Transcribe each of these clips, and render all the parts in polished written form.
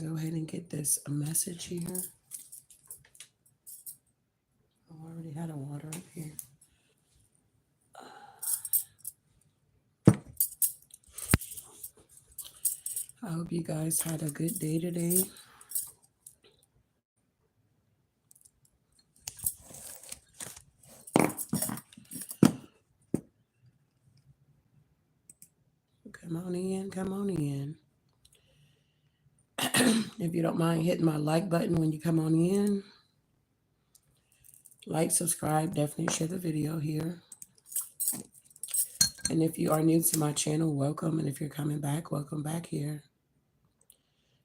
Go ahead and get this a message here. Oh, I already had a water up here. I hope you guys had a good day today. Come on in, come on in. If you don't mind hitting my like button when you come on in, like, subscribe, definitely share the video here. And if you are new to my channel, welcome. And if you're coming back, welcome back here.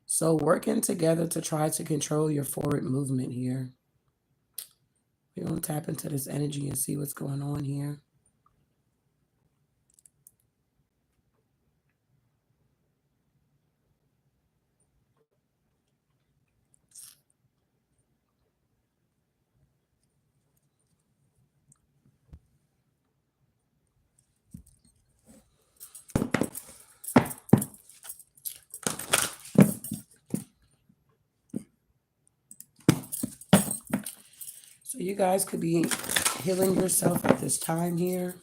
So working together to try to control your forward movement here. We're going to tap into this energy and see what's going on here. So you guys could be healing yourself at this time here.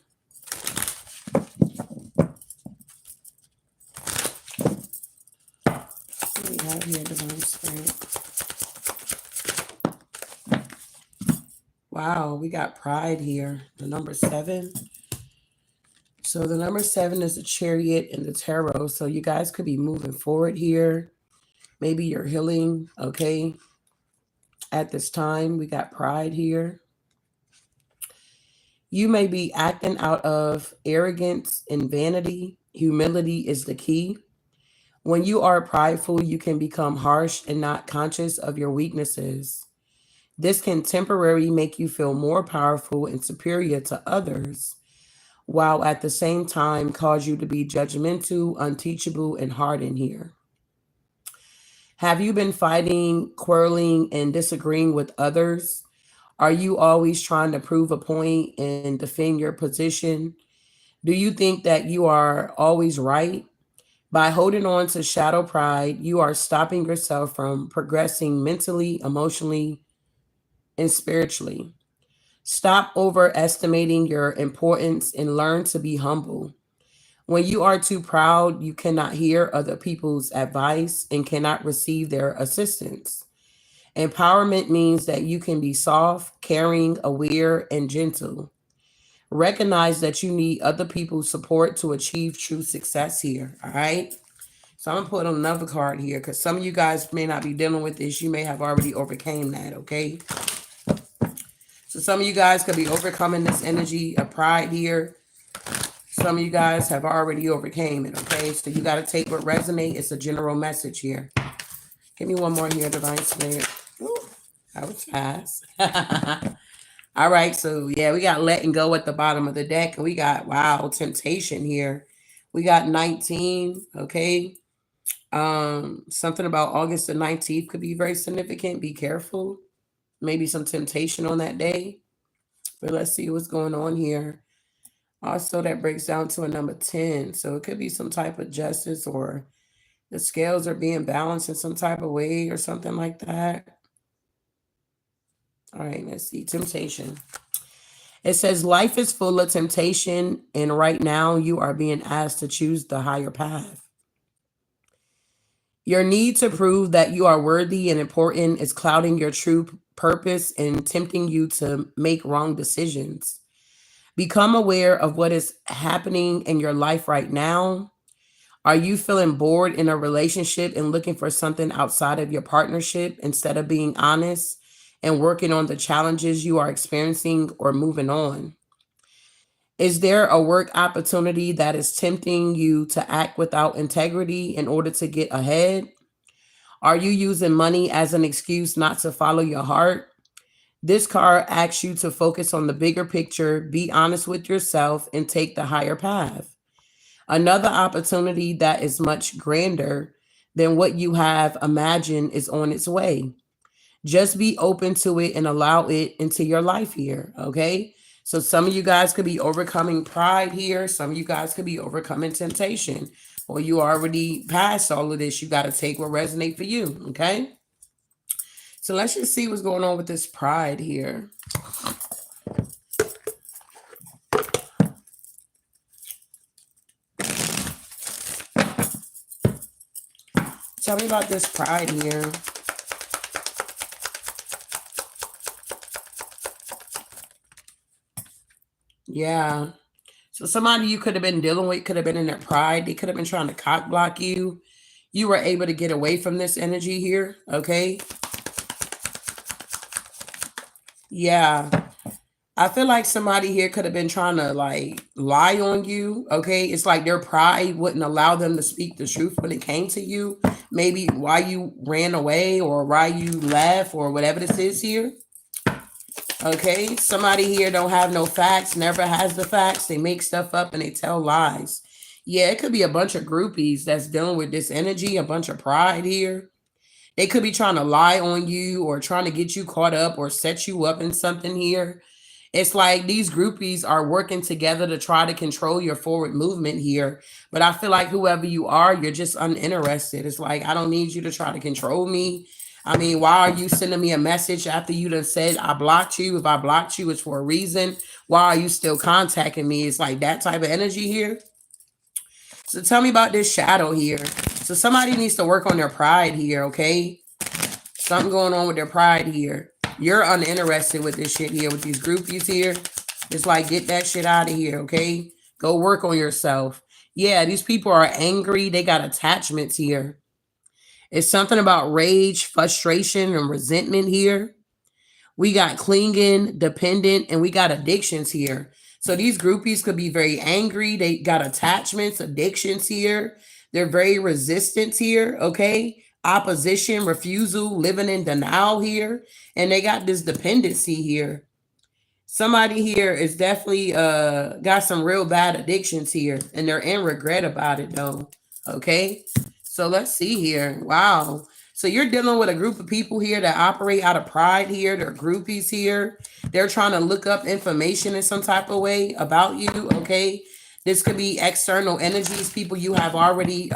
What do we have here, Divine Spirit? Wow, we got pride here. The number 7. So the number 7 is the Chariot in the tarot. So you guys could be moving forward here. Maybe you're healing, okay? At this time, we got pride here. You may be acting out of arrogance and vanity. Humility is the key. When you are prideful, you can become harsh and not conscious of your weaknesses. This can temporarily make you feel more powerful and superior to others, while at the same time cause you to be judgmental, unteachable, and hardened here. Have you been fighting, quarreling, and disagreeing with others? Are you always trying to prove a point and defend your position? Do you think that you are always right? By holding on to shadow pride, you are stopping yourself from progressing mentally, emotionally, and spiritually. Stop overestimating your importance and learn to be humble. When you are too proud, you cannot hear other people's advice and cannot receive their assistance. Empowerment means that you can be soft, caring, aware, and gentle. Recognize that you need other people's support to achieve true success here. All right. So I'm going to put on another card here because some of you guys may not be dealing with this. You may have already overcame that. Okay. So some of you guys could be overcoming this energy of pride here. Some of you guys have already overcame it. Okay. So you got to take what resonates. It's a general message here. Give me one more here, Divine Spirit. Ooh, that was fast. All right, so yeah, we got letting go at the bottom of the deck, and we got, wow, temptation here. We got 19, okay. Something about August the 19th could be very significant. Be careful. Maybe some temptation on that day. But let's see what's going on here. Also, that breaks down to a number 10. So it could be some type of justice, or the scales are being balanced in some type of way or something like that. All right, let's see. Temptation. It says life is full of temptation, and right now you are being asked to choose the higher path. Your need to prove that you are worthy and important is clouding your true purpose and tempting you to make wrong decisions. Become aware of what is happening in your life right now. Are you feeling bored in a relationship and looking for something outside of your partnership instead of being honest and working on the challenges you are experiencing or moving on? Is there a work opportunity that is tempting you to act without integrity in order to get ahead? Are you using money as an excuse not to follow your heart? This card asks you to focus on the bigger picture, be honest with yourself, and take the higher path. Another opportunity that is much grander than what you have imagined is on its way. Just be open to it and allow it into your life here, okay? So some of you guys could be overcoming pride here. Some of you guys could be overcoming temptation. or you already passed all of this. You got to take what resonate for you. Okay. So let's just see what's going on with this pride here. Tell me about this pride here. Yeah. So somebody you could have been dealing with could have been in their pride. They could have been trying to cock block you. You were able to get away from this energy here. Okay. Yeah. I feel like somebody here could have been trying to like lie on you. Okay. It's like their pride wouldn't allow them to speak the truth when it came to you. Maybe why you ran away or why you left or whatever this is here. Okay. Somebody here don't have no facts, never has the facts. They make stuff up and they tell lies. Yeah, it could be a bunch of groupies that's dealing with this energy, a bunch of pride here. They could be trying to lie on you or trying to get you caught up or set you up in something here. It's like these groupies are working together to try to control your forward movement here. But I feel like whoever you are, you're just uninterested. It's like, I don't need you to try to control me. I mean, why are you sending me a message after you done said I blocked you? If I blocked you, it's for a reason. Why are you still contacting me? It's like that type of energy here. So tell me about this shadow here. So somebody needs to work on their pride here, okay? Something going on with their pride here. You're uninterested with this shit here, with these groupies here. It's like, get that shit out of here, okay? Go work on yourself. Yeah, these people are angry. They got attachments here. It's something about rage, frustration, and resentment here. We got clinging, dependent, and we got addictions here. So these groupies could be very angry. They got attachments, addictions here. They're very resistant here, okay? Opposition, refusal, living in denial here. And they got this dependency here. Somebody here is definitely got some real bad addictions here. And they're in regret about it though, okay? So let's see here. Wow. So you're dealing with a group of people here that operate out of pride here. They're groupies here. They're trying to look up information in some type of way about you, okay? This could be external energies, people you have already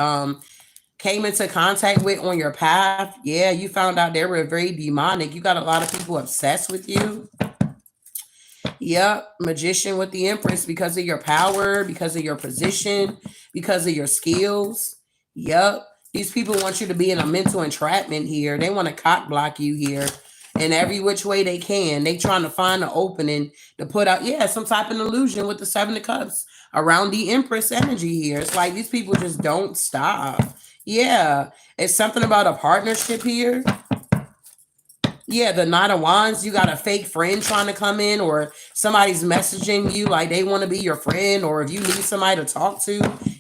came into contact with on your path. Yeah, you found out they were very demonic. You got a lot of people obsessed with you. Yep, magician with the Empress because of your power, because of your position, because of your skills. Yep. These people want you to be in a mental entrapment here. They want to cock block you here in every which way they can. They trying to find an opening to put out, yeah, some type of illusion with the Seven of Cups around the Empress energy here. It's like these people just don't stop. Yeah, it's something about a partnership here. Yeah, the Knight of Wands, you got a fake friend trying to come in, or somebody's messaging you like they want to be your friend, or if you need somebody to talk to,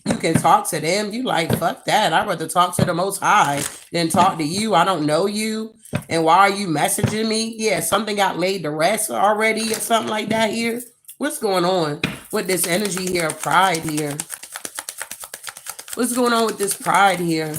you can talk to them. You like, fuck that. I'd rather talk to the Most High than talk to you. I don't know you. And why are you messaging me? Yeah, something got laid to rest already or something like that here. What's going on with this energy here of pride here? What's going on with this pride here?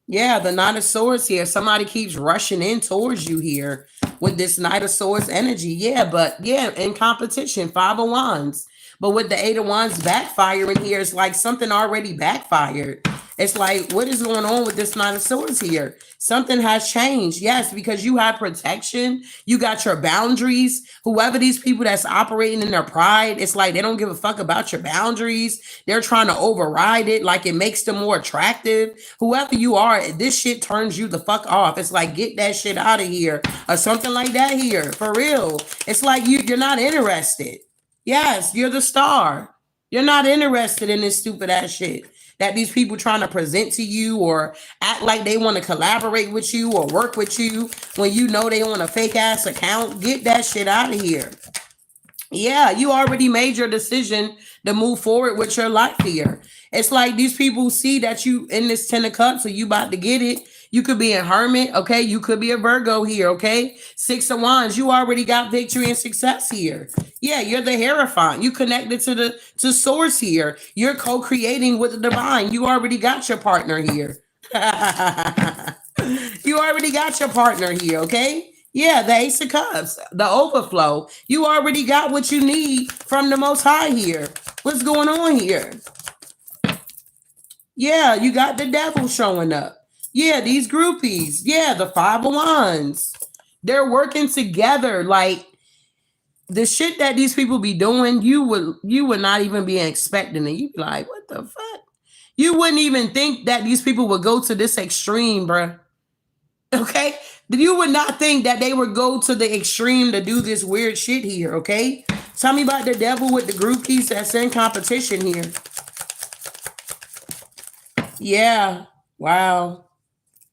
Yeah, the Knight of Swords here. Somebody keeps rushing in towards you here with this Knight of Swords energy. Yeah, but yeah, in competition, Five of Wands. But with the Eight of Wands backfiring here, it's like something already backfired. It's like, what is going on with this Knight of Swords here? Something has changed. Yes, because you have protection. You got your boundaries. Whoever these people that's operating in their pride, it's like they don't give a fuck about your boundaries. They're trying to override it like it makes them more attractive. Whoever you are, this shit turns you the fuck off. It's like, get that shit out of here or something like that here. For real. It's like you're not interested. Yes, you're the star. You're not interested in this stupid ass shit that these people trying to present to you or act like they want to collaborate with you or work with you when you know they on a fake ass account. Get that shit out of here. Yeah, you already made your decision to move forward with your life here. It's like these people see that you in this 10 of Cups, so you about to get it. You could be a hermit, okay? You could be a Virgo here, okay? Six of Wands, you already got victory and success here. Yeah, you're the Hierophant. You connected to source here. You're co-creating with the divine. You already got your partner here. You already got your partner here, okay? Yeah, the Ace of Cups, the overflow. You already got what you need from the Most High here. What's going on here? Yeah, you got the devil showing up. Yeah, these groupies. Yeah, the five of wands. They're working together. Like the shit that these people be doing, you would not even be expecting it. You'd be like, what the fuck? You wouldn't even think that these people would go to this extreme, bruh. Okay? You would not think that they would go to the extreme to do this weird shit here, okay? Tell me about the devil with the groupies that's in competition here. Yeah. Wow.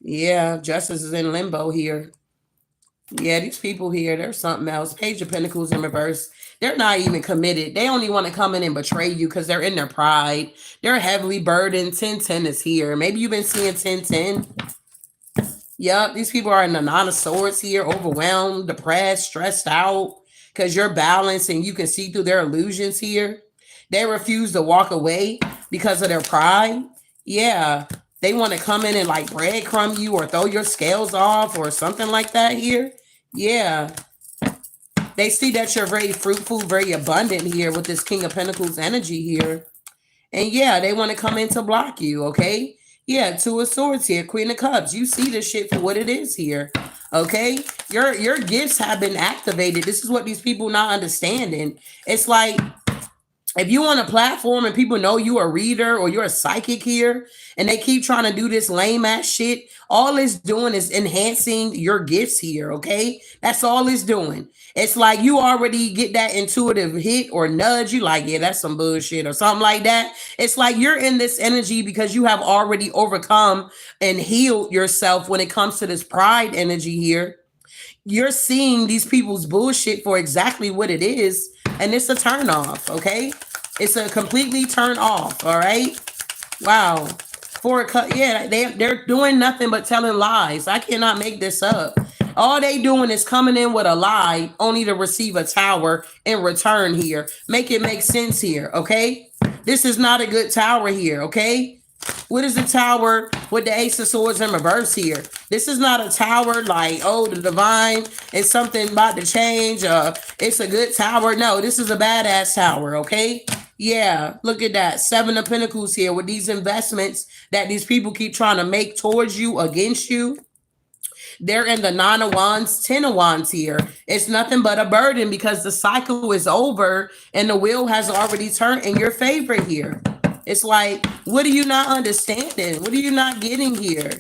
Yeah. Justice is in limbo here. Yeah, these people here, they're something else. Page of Pentacles in reverse. They're not even committed. They only want to come in and betray you because they're in their pride. They're heavily burdened. 1010 is here. Maybe you've been seeing 1010. Yep, these people are in the Nine of Swords here, overwhelmed, depressed, stressed out because you're balanced and you can see through their illusions here. They refuse to walk away because of their pride. Yeah, they want to come in and like breadcrumb you or throw your scales off or something like that here. Yeah, they see that you're very fruitful, very abundant here with this King of Pentacles energy here. And yeah, they want to come in to block you, okay? Yeah, Two of Swords here, Queen of Cups. You see this shit for what it is here, okay? Your gifts have been activated. This is what these people not understanding. It's like if you on a platform and people know you a reader or you're a psychic here and they keep trying to do this lame ass shit, all it's doing is enhancing your gifts here, okay? That's all it's doing. It's like you already get that intuitive hit or nudge. You like, yeah, that's some bullshit or something like that. It's like you're in this energy because you have already overcome and healed yourself when it comes to this pride energy here. You're seeing these people's bullshit for exactly what it is, and it's a turn off, okay? It's a completely turn off, all right? Wow. Yeah, they're doing nothing but telling lies. I cannot make this up. All they doing is coming in with a lie only to receive a tower in return here. Make it make sense here, okay? This is not a good tower here, okay? What is the tower with the Ace of Swords in reverse here? This is not a tower like, oh, the divine is something about to change. It's a good tower. No, this is a badass tower, okay? Yeah, look at that. Seven of Pentacles here with these investments that these people keep trying to make towards you, against you. They're in the Nine of Wands, 10 of Wands here. It's nothing but a burden because the cycle is over and the wheel has already turned in your favor here. It's like, what are you not understanding? What are you not getting here?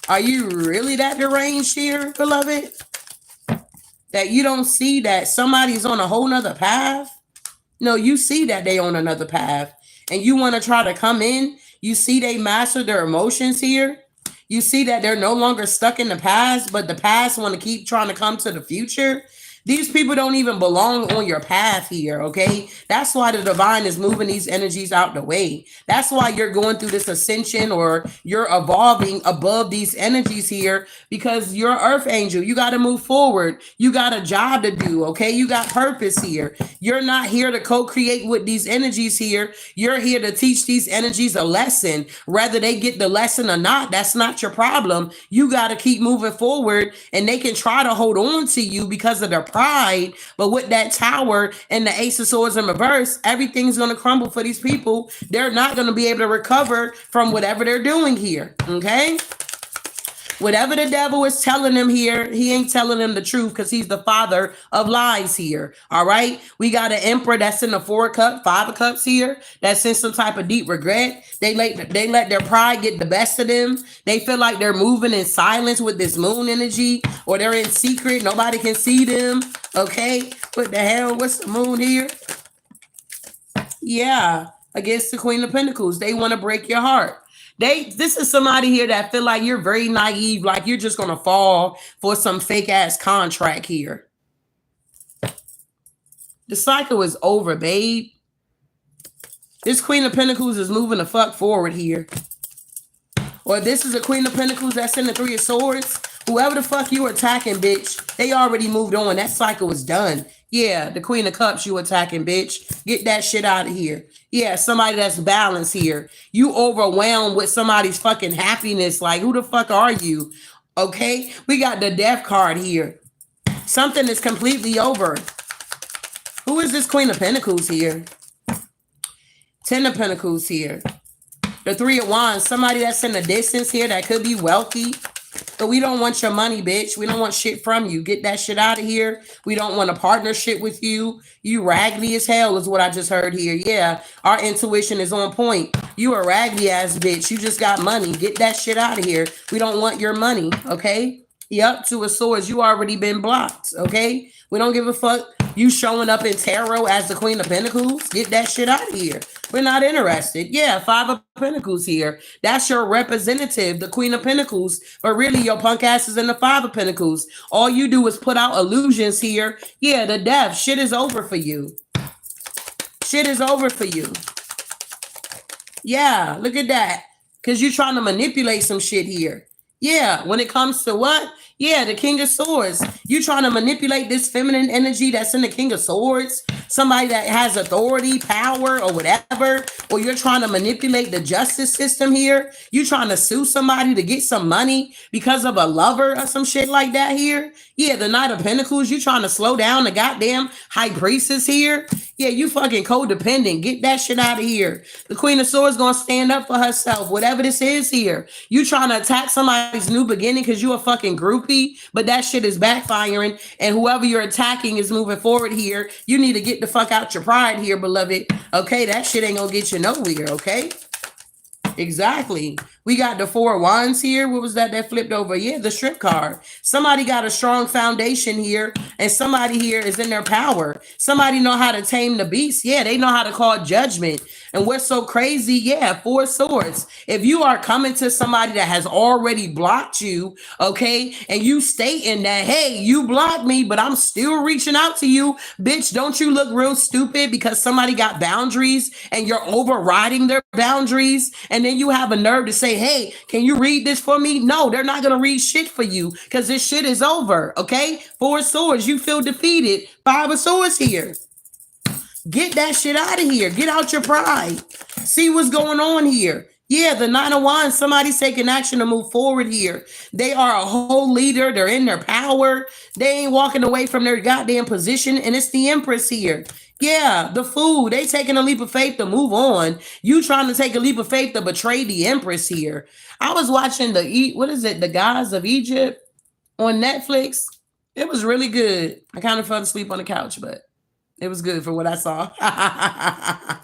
Are you really that deranged here, beloved? That you don't see that somebody's on a whole nother path? No, you see that they on another path. And you want to try to come in. You see they master their emotions here. You see that they're no longer stuck in the past, but the past want to keep trying to come to the future. These people don't even belong on your path here, okay? That's why the divine is moving these energies out the way. That's why you're going through this ascension or you're evolving above these energies here because you're an earth angel. You got to move forward. You got a job to do, okay? You got purpose here. You're not here to co-create with these energies here. You're here to teach these energies a lesson. Whether they get the lesson or not, that's not your problem. You got to keep moving forward and they can try to hold on to you because of their pride, but with that tower and the Ace of Swords in reverse, everything's going to crumble for these people. They're not going to be able to recover from whatever they're doing here, okay? Whatever the devil is telling them here, he ain't telling them the truth because he's the father of lies here. All right. We got an emperor that's in the 4 of cups, 5 of cups here. That's in some type of deep regret. They let their pride get the best of them. They feel like they're moving in silence with this moon energy, or they're in secret. Nobody can see them. Okay. What the hell? What's the moon here? Yeah. Against the Queen of Pentacles. They want to break your heart. This is somebody here that feel like you're very naive, like you're just gonna fall for some fake ass contract here. The cycle is over, babe. This Queen of Pentacles is moving the fuck forward here. Or this is a Queen of Pentacles that's in the 3 of Swords. Whoever the fuck you attacking, bitch, they already moved on. That cycle is done. Yeah, the Queen of Cups you attacking, bitch. Get that shit out of here. Yeah, somebody that's balanced here. You overwhelmed with somebody's fucking happiness. Like, who the fuck are you? Okay, we got the Death card here. Something is completely over. Who is this Queen of Pentacles here? 10 of Pentacles here. The Three of Wands, somebody that's in the distance here that could be wealthy. But we don't want your money, bitch. We don't want shit from you. Get that shit out of here. We don't want a partnership with you. You raggedy as hell is what I just heard here. Yeah, our intuition is on point. You a raggedy ass bitch. You just got money. Get that shit out of here. We don't want your money, okay? Yep, Two of Swords. You already been blocked, okay? We don't give a fuck. You showing up in tarot as the Queen of Pentacles. Get that shit out of here. We're not interested. Yeah, Five of Pentacles here. That's your representative, the Queen of Pentacles. But really, your punk ass is in the Five of Pentacles. All you do is put out illusions here. Yeah, the death. Shit is over for you. Shit is over for you. Yeah, look at that. Because you're trying to manipulate some shit here. Yeah, when it comes to what? Yeah, the King of Swords. You trying to manipulate this feminine energy that's in the King of Swords? Somebody that has authority, power, or whatever. Or you're trying to manipulate the justice system here. You trying to sue somebody to get some money because of a lover or some shit like that here. Yeah, the Knight of Pentacles. You trying to slow down the goddamn High Priestess here. Yeah, you fucking codependent. Get that shit out of here. The Queen of Swords gonna stand up for herself. Whatever this is here. You trying to attack somebody's new beginning because you a fucking groupie, but that shit is backfiring. And whoever you're attacking is moving forward here. You need to get the fuck out your pride here, beloved. Okay, that shit ain't gonna get you nowhere, okay? Exactly. We got the Four of Wands here. What was that flipped over? Yeah, the Strip card. Somebody got a strong foundation here, and somebody here is in their power. Somebody know how to tame the beast. Yeah, they know how to call judgment. And what's so crazy? Yeah, Four of Swords. If you are coming to somebody that has already blocked you, okay, and you stating that, hey, you blocked me, but I'm still reaching out to you, bitch, don't you look real stupid because somebody got boundaries and you're overriding their boundaries, and then you have a nerve to say, hey, can you read this for me? No, they're not gonna read shit for you because this shit is over. Okay, Four of Swords, you feel defeated. Five of Swords here. Get that shit out of here. Get out your pride. See what's going on here. Yeah, the Nine of Wands, somebody's taking action to move forward here. They are a whole leader. They're in their power. They ain't walking away from their goddamn position. And it's the Empress here. Yeah, the Fool. They taking a leap of faith to move on. You trying to take a leap of faith to betray the Empress here. I was watching the Gods of Egypt on Netflix. It was really good. I kind of fell asleep on the couch, but it was good for what I saw. I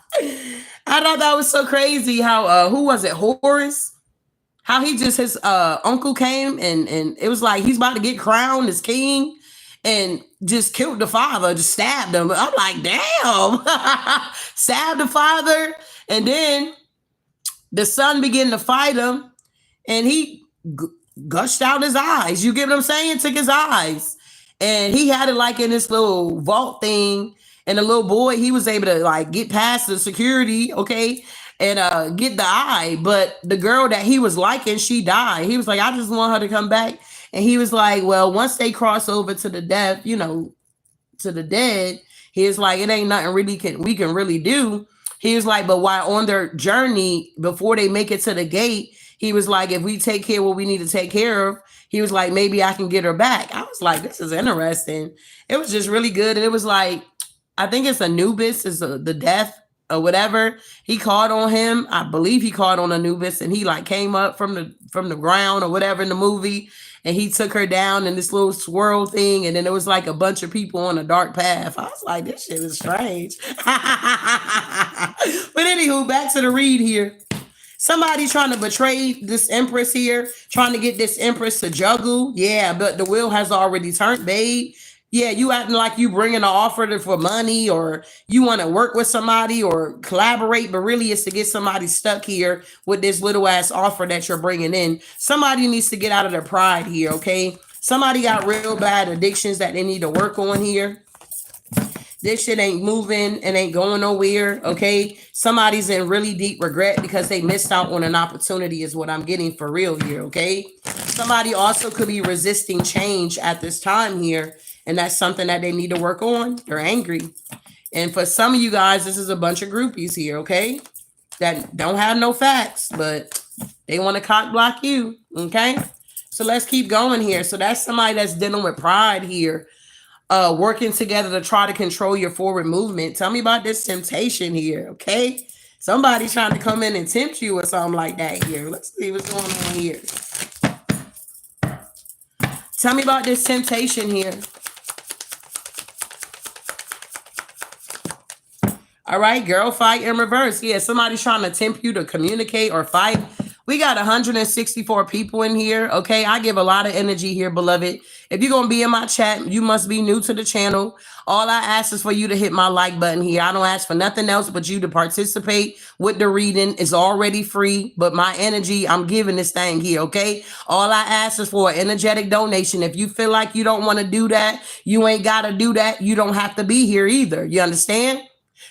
thought that was so crazy how who was it? Horus? How he just his uncle came and it was like he's about to get crowned as king and just killed the father, just stabbed him. I'm like, damn. Stabbed the father, and then the son began to fight him, and he gushed out his eyes. You get what I'm saying? Took his eyes. And he had it like in this little vault thing. And the little boy, he was able to like get past the security, okay, and get the eye. But the girl that he was liking, she died. He was like, I just want her to come back. And he was like, well, once they cross over to the death, you know, to the dead, he was like, it ain't nothing we can really do. He was like, but while on their journey, before they make it to the gate, he was like, if we take care of what we need to take care of, he was like, maybe I can get her back. I was like, this is interesting. It was just really good. And it was like, I think it's Anubis, is the death or whatever. He called on him. I believe he called on Anubis, and he like came up from the ground or whatever in the movie, and he took her down in this little swirl thing, and then there was like a bunch of people on a dark path. I was like, this shit is strange. But anywho, back to the read here. Somebody trying to betray this Empress here, trying to get this Empress to juggle. Yeah, but the wheel has already turned, babe. Yeah, you acting like you bringing an offer for money, or you want to work with somebody or collaborate, but really it's to get somebody stuck here with this little ass offer that you're bringing in. Somebody needs to get out of their pride here, okay? Somebody got real bad addictions that they need to work on here. This shit ain't moving and ain't going nowhere, okay? Somebody's in really deep regret because they missed out on an opportunity is what I'm getting for real here, okay? Somebody also could be resisting change at this time here, and that's something that they need to work on. They're angry. And for some of you guys, this is a bunch of groupies here, okay? That don't have no facts, but they want to cock block you, okay? So let's keep going here. So that's somebody that's dealing with pride here. Working together to try to control your forward movement. Tell me about this temptation here, okay? Somebody trying to come in and tempt you or something like that here. Let's see what's going on here. Tell me about this temptation here. All right, girl, fight in reverse. Yeah, somebody's trying to tempt you to communicate or fight. We got 164 people in here. Okay, I give a lot of energy here, beloved. If you're going to be in my chat, you must be new to the channel. All I ask is for you to hit my like button here. I don't ask for nothing else but you to participate with the reading. It's already free, but my energy, I'm giving this thing here, okay? All I ask is for an energetic donation. If you feel like you don't want to do that, you ain't got to do that. You don't have to be here either. You understand?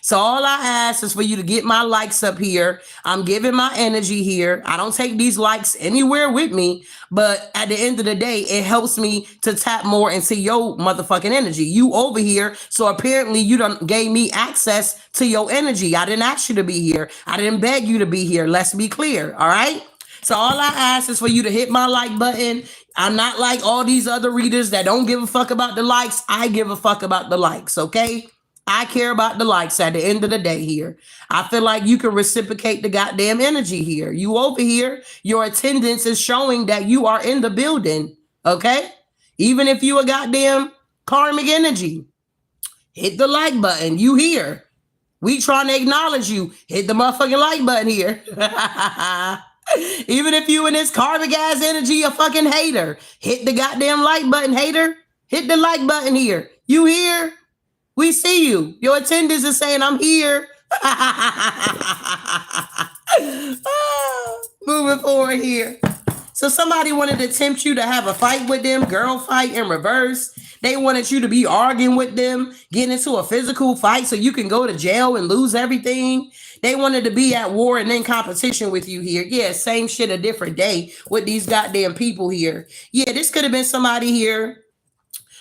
So all I ask is for you to get my likes up here. I'm giving my energy here. I don't take these likes anywhere with me, but at the end of the day, it helps me to tap more into your motherfucking energy. You over here, so apparently you done gave me access to your energy. I didn't ask you to be here. I didn't beg you to be here. Let's be clear, all right? So all I ask is for you to hit my like button. I'm not like all these other readers that don't give a fuck about the likes. I give a fuck about the likes, okay? I care about the likes at the end of the day here. I feel like you can reciprocate the goddamn energy here. You over here, your attendance is showing that you are in the building, okay? Even if you a goddamn karmic energy, hit the like button. You here. We trying to acknowledge you. Hit the motherfucking like button here. Even if you in this karmic ass energy, a fucking hater, hit the goddamn like button, hater. Hit the like button here. You here? We see you. Your attendance is saying, I'm here. Moving forward here. So somebody wanted to tempt you to have a fight with them, girl fight in reverse. They wanted you to be arguing with them, get into a physical fight so you can go to jail and lose everything. They wanted to be at war and in competition with you here. Yeah, same shit, a different day with these goddamn people here. Yeah, this could have been somebody here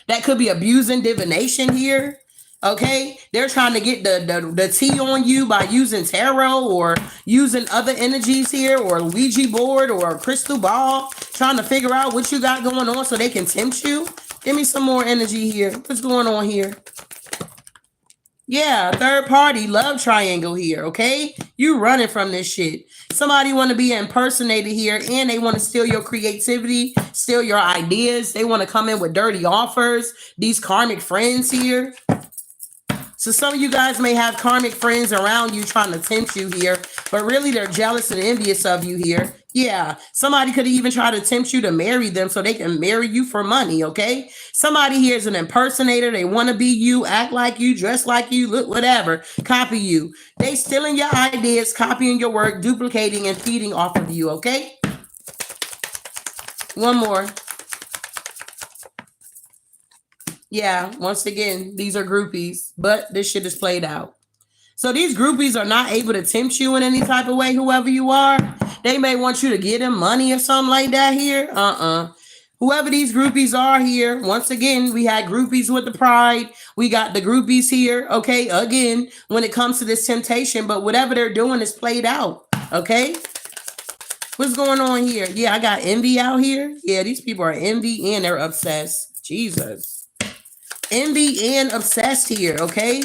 that could be abusing divination here. Okay, they're trying to get the tea on you by using tarot or using other energies here or Ouija board or a crystal ball, trying to figure out what you got going on so they can tempt you. Give me some more energy here. What's going on here? Yeah, third party love triangle here, okay? You running from this shit. Somebody want to be impersonated here and they want to steal your creativity, steal your ideas. They want to come in with dirty offers. These karmic friends here. So some of you guys may have karmic friends around you trying to tempt you here, but really they're jealous and envious of you here. Yeah, somebody could even try to tempt you to marry them so they can marry you for money, okay? Somebody here is an impersonator. They want to be you, act like you, dress like you, look whatever, copy you. They stealing your ideas, copying your work, duplicating and feeding off of you, okay? One more. Yeah, once again, these are groupies, but this shit is played out. So these groupies are not able to tempt you in any type of way, whoever you are. They may want you to give them money or something like that here. Whoever these groupies are here, once again, we had groupies with the pride. We got the groupies here, okay, again, when it comes to this temptation, but whatever they're doing is played out, okay? What's going on here? Yeah, I got envy out here. Yeah, these people are envy and they're obsessed. Jesus. Envy and obsessed here, okay?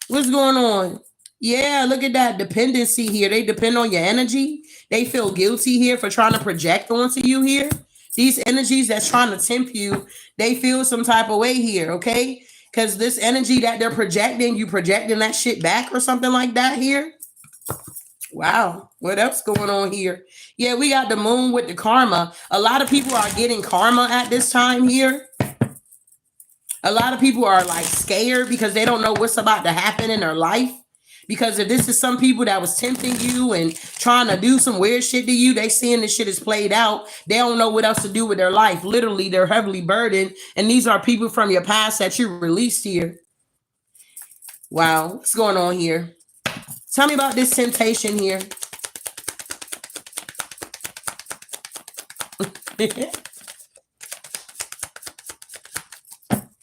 What's going on? Yeah, look at that dependency here. They depend on your energy. They feel guilty here for trying to project onto you here. These energies that's trying to tempt you, they feel some type of way here, okay? Because this energy that they're projecting, you projecting that shit back or something like that here. Wow, what else going on here? Yeah, we got the moon with the karma. A lot of people are getting karma at this time here. A lot of people are like scared because they don't know what's about to happen in their life. Because if this is some people that was tempting you and trying to do some weird shit to you, they seeing this shit is played out. They don't know what else to do with their life. Literally, they're heavily burdened. And these are people from your past that you released here. Wow, what's going on here? Tell me about this temptation here.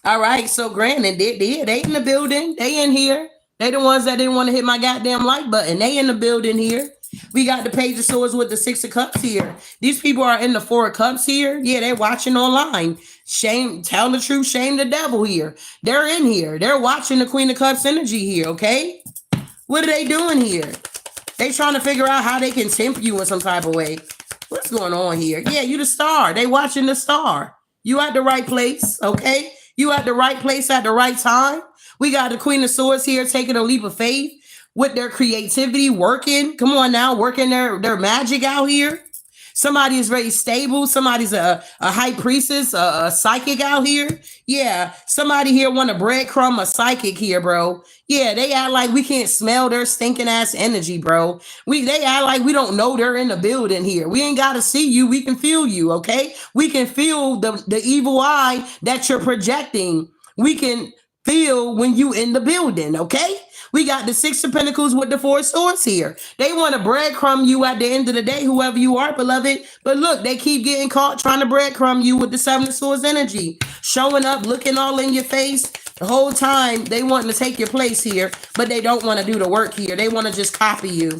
All right, so granted, they in the building. They in here. They the ones that didn't want to hit my goddamn like button. They in the building here. We got the Page of Swords with the Six of Cups here. These people are in the Four of Cups here. Yeah, they're watching online. Shame, tell the truth, shame the devil here. They're in here. They're watching the Queen of Cups energy here, okay? What are they doing here? They trying to figure out how they can tempt you in some type of way. What's going on here? Yeah, you the star. They watching the star. You at the right place, okay? You at the right place at the right time. We got the Queen of Swords here taking a leap of faith with their creativity, working. Come on now, working their magic out here. Somebody is very stable. Somebody's a high priestess, a psychic out here. Yeah, somebody here want a breadcrumb, a psychic here, bro. Yeah, they act like we can't smell their stinking ass energy, bro. They act like we don't know they're in the building here. We ain't got to see you. We can feel you, okay? We can feel the evil eye that you're projecting. We can feel when you in the building, okay? We got the Six of Pentacles with the Four of Swords here. They want to breadcrumb you at the end of the day, whoever you are, beloved. But look, they keep getting caught trying to breadcrumb you with the Seven of Swords energy. Showing up, looking all in your face. The whole time, they want to take your place here, but they don't want to do the work here. They want to just copy you.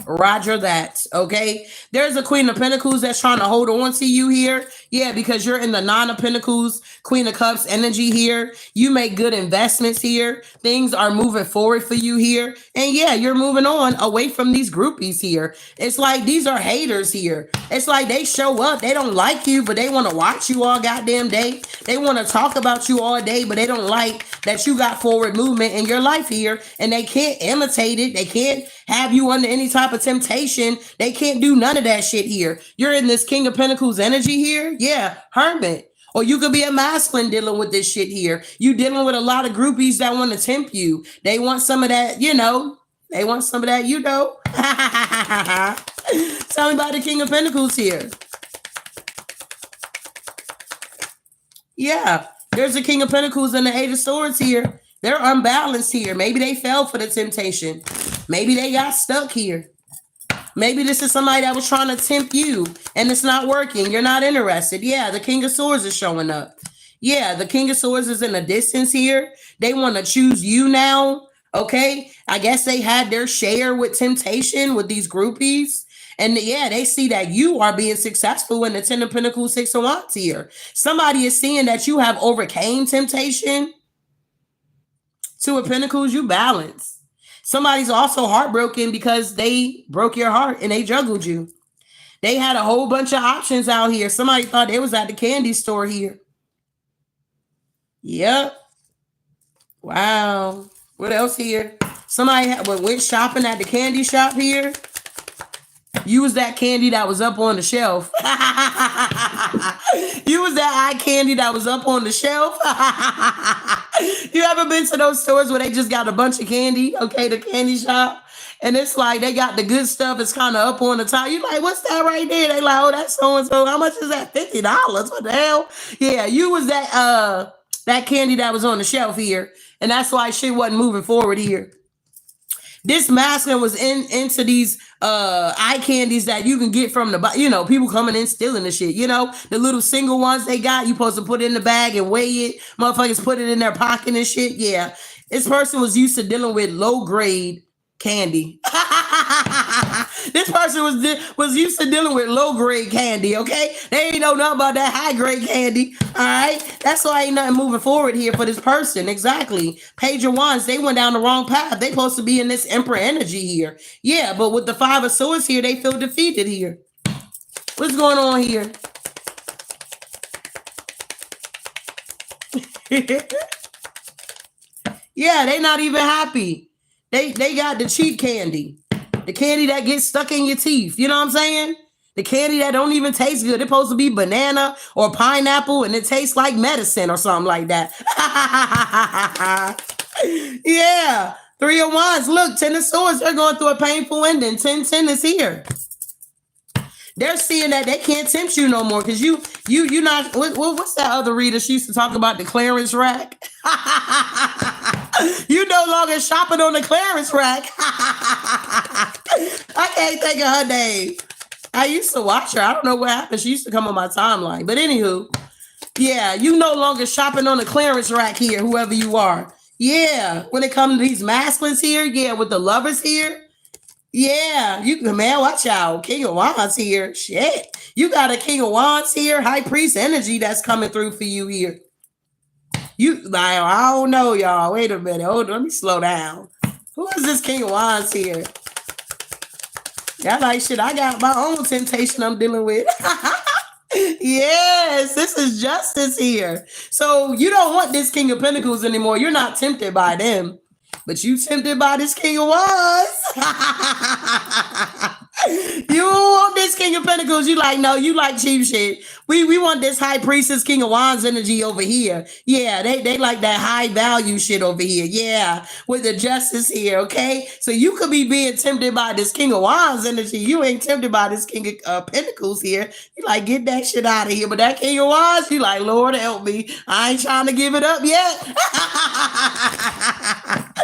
Roger that, okay? There's a Queen of Pentacles that's trying to hold on to you here. Yeah, because you're in the Nine of Pentacles, Queen of Cups energy here. You make good investments here. Things are moving forward for you here. And yeah, you're moving on away from these groupies here. It's like these are haters here. It's like they show up. They don't like you, but they want to watch you all goddamn day. They want to talk about you all day, but they don't like that you got forward movement in your life here. And they can't imitate it. They can't have you under any type of temptation. They can't do none of that shit here. You're in this King of Pentacles energy here. Yeah, Hermit. Or you could be a masculine dealing with this shit here. You dealing with a lot of groupies that want to tempt you. They want some of that, you know. They want some of that, you know. Tell me about the King of Pentacles here. Yeah, there's the King of Pentacles and the Eight of Swords here. They're unbalanced here. Maybe they fell for the temptation. Maybe they got stuck here. Maybe this is somebody that was trying to tempt you and it's not working. You're not interested. Yeah, the King of Swords is showing up. Yeah, the King of Swords is in the distance here. They want to choose you now. Okay, I guess they had their share with temptation with these groupies. And yeah, they see that you are being successful in the Ten of Pentacles, Six of Wands here. Somebody is seeing that you have overcame temptation. Two of Pentacles, you balance. Somebody's also heartbroken because they broke your heart and they juggled you. They had a whole bunch of options out here. Somebody thought they was at the candy store here. Yep. Wow. What else here? Somebody went shopping at the candy shop here. You was that candy that was up on the shelf. You was that eye candy that was up on the shelf. You ever been to those stores where they just got a bunch of candy? Okay, the candy shop. And it's like they got the good stuff. It's kind of up on the top. You like, what's that right there? They like, oh, that's so-and-so. How much is that? $50. What the hell? Yeah, you was that candy that was on the shelf here. And that's why shit wasn't moving forward here. This masculine was into these eye candies that you can get from the, you know, people coming in stealing the shit, you know, the little single ones they got, you supposed to put it in the bag and weigh it. Motherfuckers put it in their pocket and shit. Yeah. This person was used to dealing with low grade candy. This person was used to dealing with low grade candy, okay? They ain't know nothing about that high grade candy, all right? That's why ain't nothing moving forward here for this person, exactly. Page of Wands, they went down the wrong path. They supposed to be in this Emperor energy here. Yeah, but with the Five of Swords here, they feel defeated here. What's going on here? Yeah, they not even happy. They got the cheap candy. The candy that gets stuck in your teeth. You know what I'm saying? The candy that don't even taste good. It's supposed to be banana or pineapple and it tastes like medicine or something like that. Yeah. Three of Wands. Look, Ten of Swords, they're going through a painful ending. 10-10 is here. They're seeing that they can't tempt you no more because you not, what's that other reader? She used to talk about the clearance rack. You no longer shopping on the clearance rack. I can't think of her name. I used to watch her. I don't know what happened. She used to come on my timeline. But anywho, yeah, you no longer shopping on the clearance rack here, whoever you are. Yeah, when it comes to these masculines here, yeah, with the lovers here. Yeah, you can, man, watch out. King of Wands here. Shit. You got a King of Wands here, High Priest energy that's coming through for you here. You like, I don't know, y'all. Wait a minute. Hold on, let me slow down. Who is this King of Wands here? Yeah, like shit. I got my own temptation I'm dealing with. Yes, this is justice here. So you don't want this King of Pentacles anymore. You're not tempted by them, but you tempted by this King of Wands. You want this King of Pentacles. You like, no, you like cheap shit. We want this High Priestess King of Wands energy over here. Yeah, they like that high value shit over here. Yeah, with the justice here, okay? So you could be being tempted by this King of Wands energy. You ain't tempted by this King of Pentacles here. You like, get that shit out of here. But that King of Wands, you like, Lord help me. I ain't trying to give it up yet.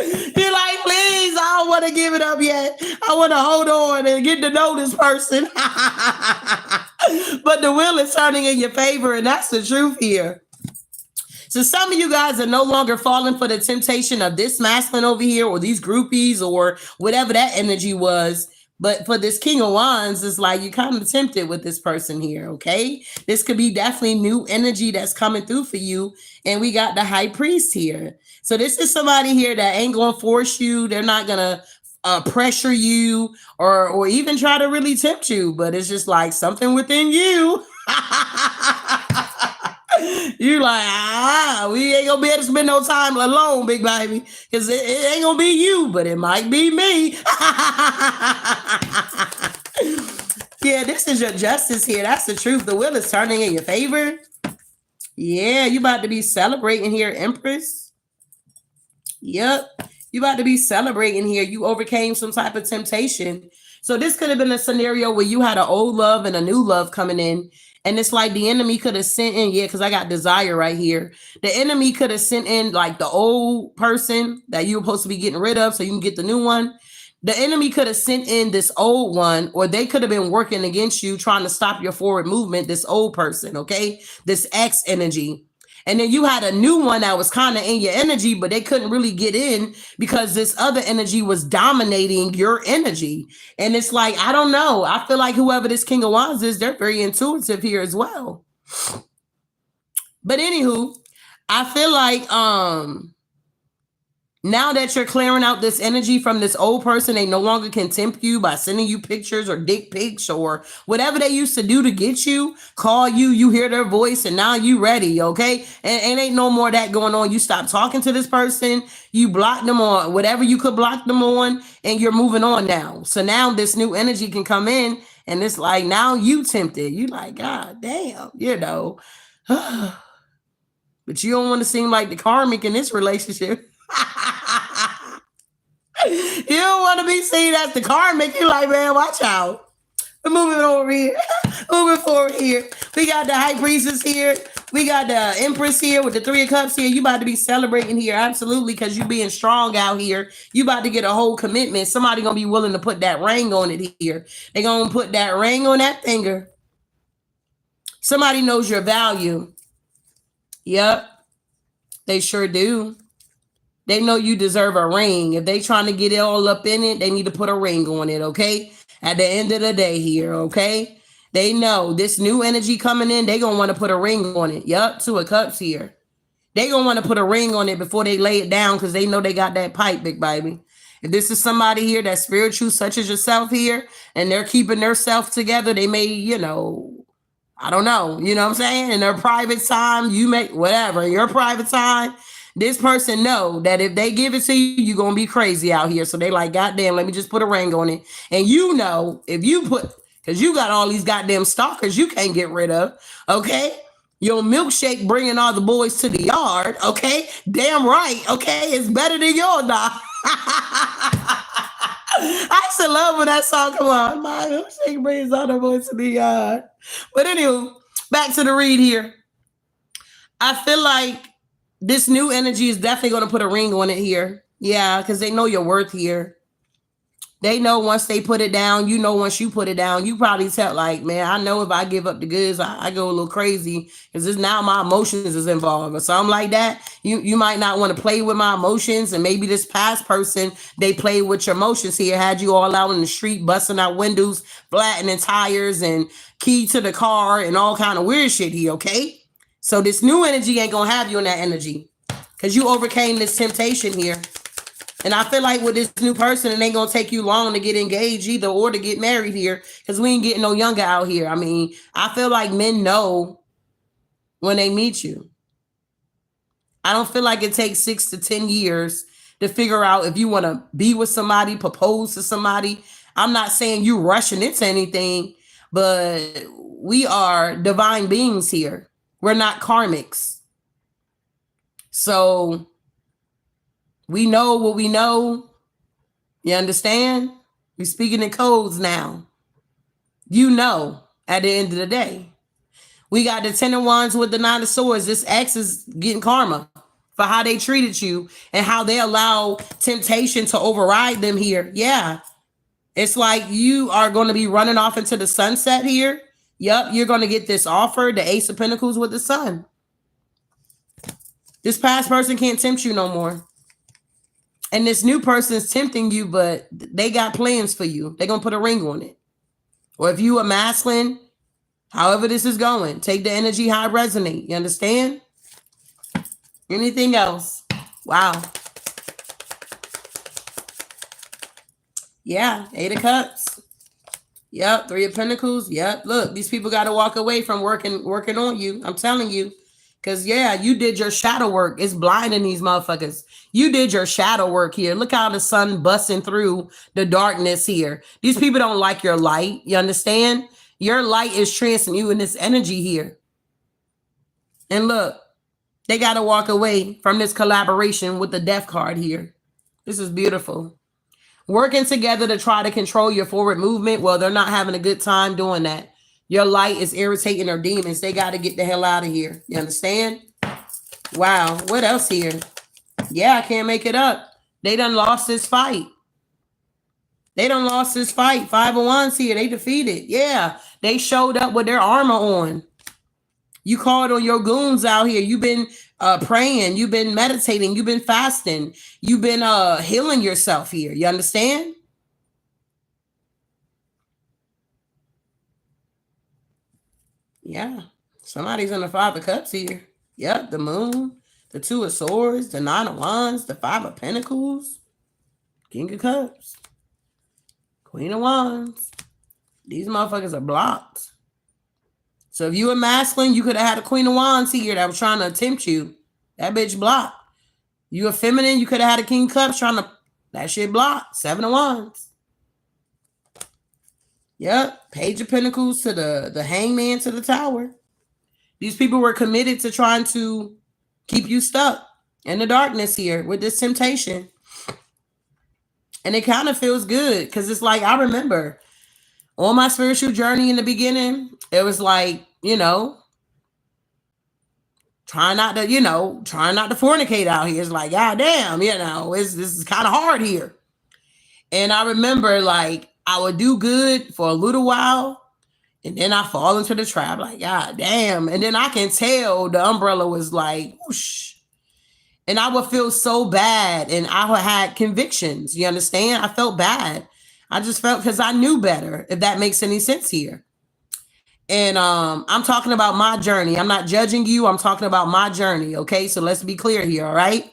You're like, please, I don't want to give it up yet. I want to hold on and get to know this person. But the wheel is turning in your favor, and that's the truth here. So some of you guys are no longer falling for the temptation of this masculine over here, or these groupies, or whatever that energy was. But for this King of Wands, it's like you're kind of tempted with this person here, okay? This could be definitely new energy that's coming through for you. And we got the High Priest here. So this is somebody here that ain't going to force you. They're not going to pressure you or even try to really tempt you. But it's just like something within you. You like, we ain't gonna be able to spend no time alone, big baby, because it ain't gonna be you, but it might be me. Yeah, this is your justice here. That's the truth. The wheel is turning in your favor. Yeah, you about to be celebrating here, Empress. Yep, you about to be celebrating here. You overcame some type of temptation. So this could have been a scenario where you had an old love and a new love coming in. And it's like the enemy could have sent in, because I got desire right here. The enemy could have sent in like the old person that you were supposed to be getting rid of so you can get the new one. The enemy could have sent in this old one, or they could have been working against you, trying to stop your forward movement, this old person, okay? This X energy. And then you had a new one that was kind of in your energy, but they couldn't really get in because this other energy was dominating your energy. And it's like, I don't know. I feel like whoever this King of Wands is, they're very intuitive here as well. But anywho, I feel like now that you're clearing out this energy from this old person, they no longer can tempt you by sending you pictures or dick pics or whatever they used to do to get you, call you, you hear their voice, and now you ready, okay? And ain't no more of that going on. You stop talking to this person, you block them on whatever you could block them on, and you're moving on now. So now this new energy can come in, and it's like, now you tempted. You like, God damn, you know. But you don't want to seem like the karmic in this relationship. You don't want to be seen as the karmic. You like, man, watch out. We're moving over here. Moving forward here. We got the High Priestess here. We got the Empress here with the Three of Cups here. You about to be celebrating here. Absolutely, because you being strong out here. You about to get a whole commitment. Somebody going to be willing to put that ring on it here. They're going to put that ring on that finger. Somebody knows your value. Yep. They sure do. They know you deserve a ring. If they trying to get it all up in it, they need to put a ring on it, okay? At the end of the day here, okay? They know this new energy coming in, they going to want to put a ring on it. Yup, Two of Cups here. They going to want to put a ring on it before they lay it down because they know they got that pipe, big baby. If this is somebody here that's spiritual, such as yourself here, and they're keeping their self together, they may, you know, I don't know. You know what I'm saying? In their private time, you may, whatever, in your private time, this person know that if they give it to you, you're going to be crazy out here. So they like, goddamn, let me just put a ring on it. And you know, if you put, because you got all these goddamn stalkers you can't get rid of, okay? Your milkshake bringing all the boys to the yard, okay? Damn right, okay? It's better than your dog. I used to love when that song come on. My milkshake brings all the boys to the yard. But anyway, back to the read here. I feel like this new energy is definitely going to put a ring on it here. Yeah, because they know your worth here. They know once they put it down, you know once you put it down, you probably tell like, man, I know if I give up the goods, I go a little crazy because this now my emotions is involved or something like that. You might not want to play with my emotions, and maybe this past person, they played with your emotions here, had you all out in the street, busting out windows, flattening tires, and key to the car, and all kind of weird shit here, okay? So this new energy ain't going to have you in that energy because you overcame this temptation here. And I feel like with this new person, it ain't gonna take you long to get engaged either or to get married here, because we ain't getting no younger out here. I mean, I feel like men know when they meet you. I don't feel like it takes 6 to 10 years to figure out if you want to be with somebody, propose to somebody. I'm not saying you rushing into anything, but we are divine beings here. We're not karmics. So we know what we know. You understand? We're speaking in codes now. You know, at the end of the day. We got the 10 of Wands with the 9 of Swords. This ex is getting karma for how they treated you and how they allow temptation to override them here. Yeah. It's like you are going to be running off into the sunset here. Yep. You're going to get this offer, the Ace of Pentacles with the Sun. This past person can't tempt you no more. And this new person is tempting you, but they got plans for you. They're going to put a ring on it. Or if you a masculine, however this is going, take the energy how it resonate. You understand? Anything else? Wow. Yeah, 8 of Cups. Yep, 3 of Pentacles. Yep, look, these people got to walk away from working on you. I'm telling you. Because, yeah, you did your shadow work. It's blinding these motherfuckers. You did your shadow work here. Look how the sun busting through the darkness here. These people don't like your light. You understand? Your light is transmuting this energy here. And look, they got to walk away from this collaboration with the Death card here. This is beautiful. Working together to try to control your forward movement. Well, they're not having a good time doing that. Your light is irritating their demons. They got to get the hell out of here. You understand? Wow. What else here? Yeah, I can't make it up. They done lost this fight. They done lost this fight. 5 of Wands here. They defeated. Yeah. They showed up with their armor on. You called on your goons out here. You've been praying. You've been meditating. You've been fasting. You've been healing yourself here. You understand? Yeah. Somebody's in the 5 of Cups here. Yep. The Moon. The 2 of Swords. The 9 of Wands. The 5 of Pentacles. King of Cups. Queen of Wands. These motherfuckers are blocked. So if you were masculine, you could have had a Queen of Wands here that was trying to tempt you. That bitch blocked. You were feminine, you could have had a King of Cups trying to... That shit blocked. 7 of Wands. Yep. Page of Pentacles to the Hangman to the Tower. These people were committed to trying to keep you stuck in the darkness here with this temptation. And it kind of feels good because it's like, I remember on my spiritual journey in the beginning, it was like, trying not to fornicate out here. It's like, God damn, this is kind of hard here. And I remember like I would do good for a little while and then I fall into the trap like, God damn. And then I can tell the umbrella was like, whoosh. And I would feel so bad. And I had convictions. You understand? I felt bad. I just felt because I knew better, if that makes any sense here. And I'm talking about my journey. I'm not judging you. I'm talking about my journey. Okay. So let's be clear here. All right.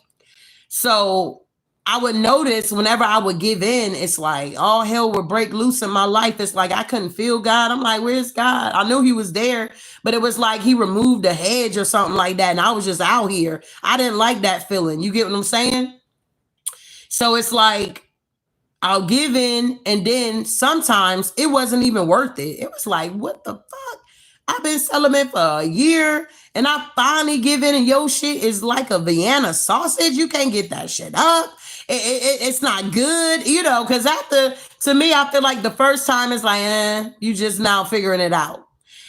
So I would notice whenever I would give in, it's like all hell would break loose in my life. It's like I couldn't feel God. I'm like, where's God? I knew he was there, but it was like he removed a hedge or something like that. And I was just out here. I didn't like that feeling. You get what I'm saying? So it's like I'll give in, and then sometimes it wasn't even worth it. It was like, what the fuck? I've been celibate for a year, and I finally give in, and your shit is like a Vienna sausage. You can't get that shit up. It's not good, because to me, I feel like the first time is like, you just now figuring it out.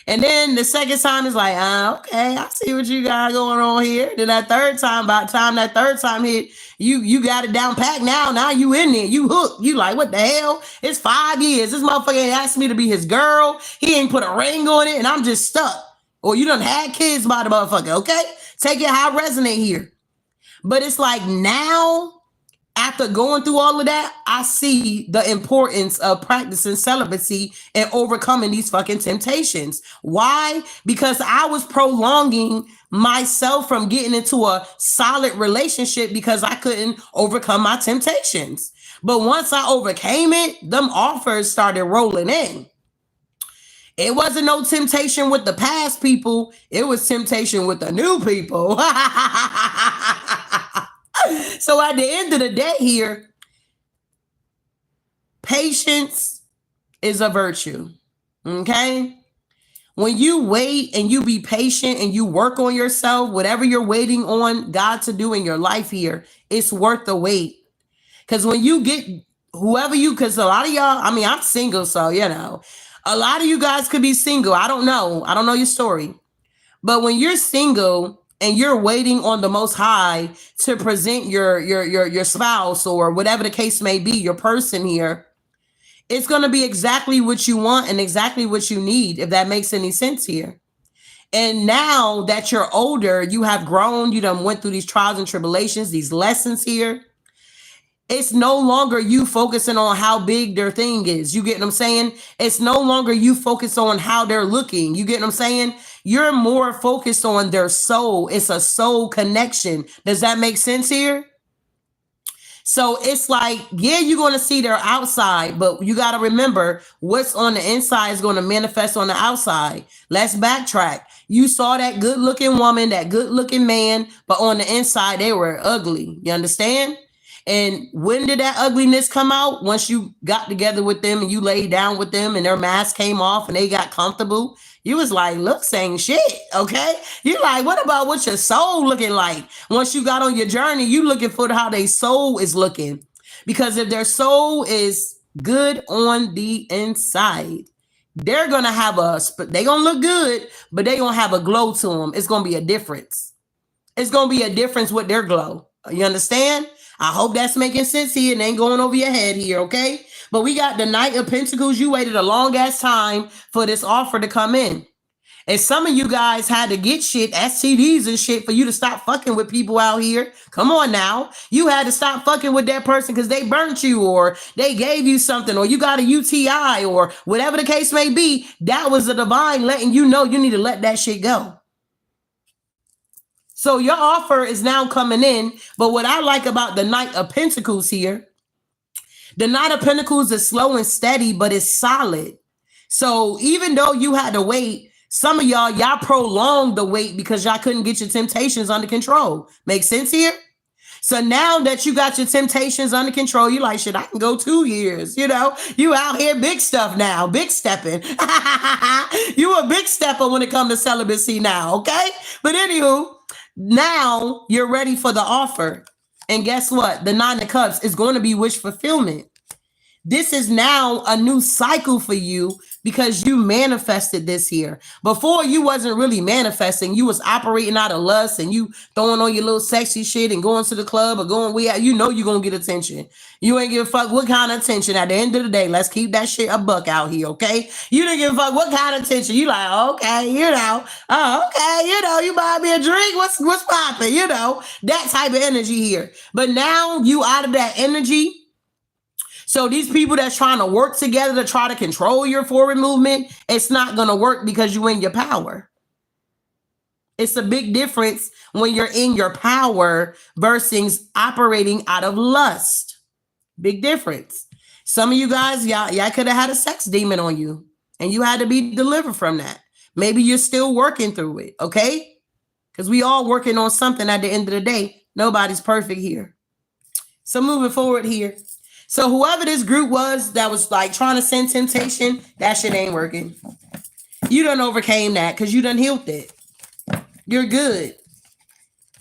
And then the second time is like, okay, I see what you got going on here. Then that third time, by the time that third time hit, you got it down packed now. Now you in there. You hooked. You like, what the hell? It's 5 years. This motherfucker ain't asked me to be his girl. He ain't put a ring on it, and I'm just stuck. Or you done had kids by the motherfucker, okay? Take it how it resonate here. But it's like now, After going through all of that, I see the importance of practicing celibacy and overcoming these fucking temptations. Why? Because I was prolonging myself from getting into a solid relationship because I couldn't overcome my temptations. But once I overcame it, them offers started rolling in. It wasn't no temptation with the past people. It was temptation with the new people. So at the end of the day here, patience is a virtue. Okay? When you wait and you be patient and you work on yourself, whatever you're waiting on God to do in your life here, it's worth the wait. Because when you get whoever you, because a lot of y'all, I mean, I'm single, so a lot of you guys could be single. I don't know your story. But when you're single and you're waiting on the Most High to present your spouse or whatever the case may be, your person here, it's going to be exactly what you want and exactly what you need, if that makes any sense here. And now that you're older, you have grown, you done went through these trials and tribulations, these lessons here. It's no longer you focusing on how big their thing is. You get what I'm saying? It's no longer you focus on how they're looking. You get what I'm saying? You're more focused on their soul. It's a soul connection. Does that make sense here? So it's like, yeah, you're going to see their outside, but you got to remember what's on the inside is going to manifest on the outside. Let's backtrack. You saw that good looking woman, that good looking man, but on the inside, they were ugly. You understand? And when did that ugliness come out? Once you got together with them and you laid down with them and their mask came off and they got comfortable, you was like, looks ain't shit, okay? You're like, what about what your soul looking like? Once you got on your journey, you looking for how their soul is looking. Because if their soul is good on the inside, they're going to have they're going to look good, but they're going to have a glow to them. It's going to be a difference. It's going to be a difference with their glow. You understand? I hope that's making sense here and ain't going over your head here, okay? But we got the Knight of Pentacles. You waited a long ass time for this offer to come in. And some of you guys had to get shit, STDs and shit, for you to stop fucking with people out here. Come on now. You had to stop fucking with that person because they burnt you or they gave you something or you got a UTI or whatever the case may be. That was the divine letting you know you need to let that shit go. So your offer is now coming in. But what I like about the Knight of Pentacles here, the Knight of Pentacles is slow and steady, but it's solid. So even though you had to wait, some of y'all prolonged the wait because y'all couldn't get your temptations under control. Make sense here? So now that you got your temptations under control, you like, shit, I can go 2 years. You out here big stuff now, big stepping. You a big stepper when it comes to celibacy now, okay? But anywho, now you're ready for the offer. And guess what? The Nine of Cups is going to be wish fulfillment. This is now a new cycle for you because you manifested this here. Before, you wasn't really manifesting. You was operating out of lust and you throwing on your little sexy shit and going to the club or going you're going to get attention. You ain't give a fuck what kind of attention. At the end of the day, let's keep that shit a buck out here, okay? You didn't give a fuck what kind of attention. You like, okay, you buy me a drink. What's popping? That type of energy here. But now you out of that energy. So these people that's trying to work together to try to control your forward movement, it's not going to work because you're in your power. It's a big difference when you're in your power versus operating out of lust. Big difference. Some of you guys, y'all could have had a sex demon on you and you had to be delivered from that. Maybe you're still working through it, okay? Because we all working on something at the end of the day. Nobody's perfect here. So moving forward here. So whoever this group was that was like trying to send temptation, that shit ain't working. You done overcame that because you done healed it. You're good.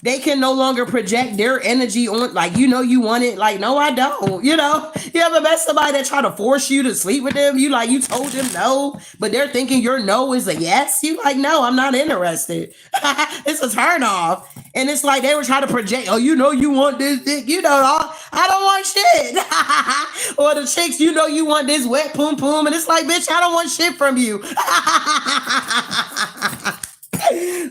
They can no longer project their energy on, like, you want it. Like, no, I don't. You ever met somebody that try to force you to sleep with them? You told them no, but they're thinking your no is a yes. You like, no, I'm not interested. It's a turn off. And it's like they were trying to project, you want this dick. I don't want shit. Or the chicks, you want this wet poom poom. And it's like, bitch, I don't want shit from you.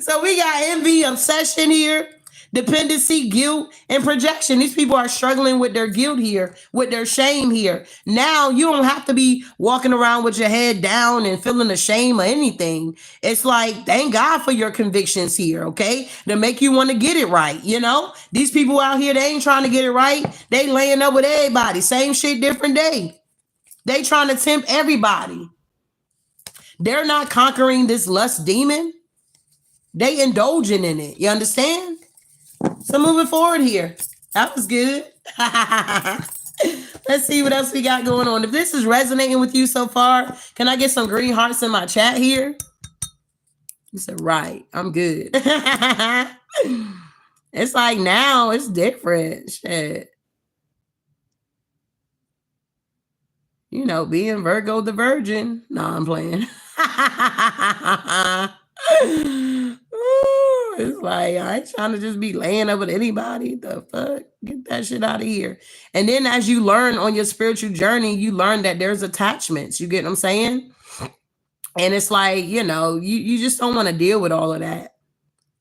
So we got envy, obsession here. Dependency, guilt, and projection. These people are struggling with their guilt here, with their shame here. Now you don't have to be walking around with your head down and feeling ashamed or anything. It's like, thank God for your convictions here, okay? To make you want to get it right, you know? These people out here, they ain't trying to get it right. They laying up with everybody. Same shit, different day. They trying to tempt everybody. They're not conquering this lust demon. They indulging in it. You understand? So moving forward here. That was good. Let's see what else we got going on. If this is resonating with you so far, can I get some green hearts in my chat here? You said, right. I'm good. It's like now it's different. Shit. You know, being Virgo the Virgin. No, I'm playing. Ooh, it's like, I ain't trying to just be laying up with anybody. The fuck? Get that shit out of here. And then as you learn on your spiritual journey, you learn that there's attachments. You get what I'm saying? And it's like, you know, you just don't want to deal with all of that.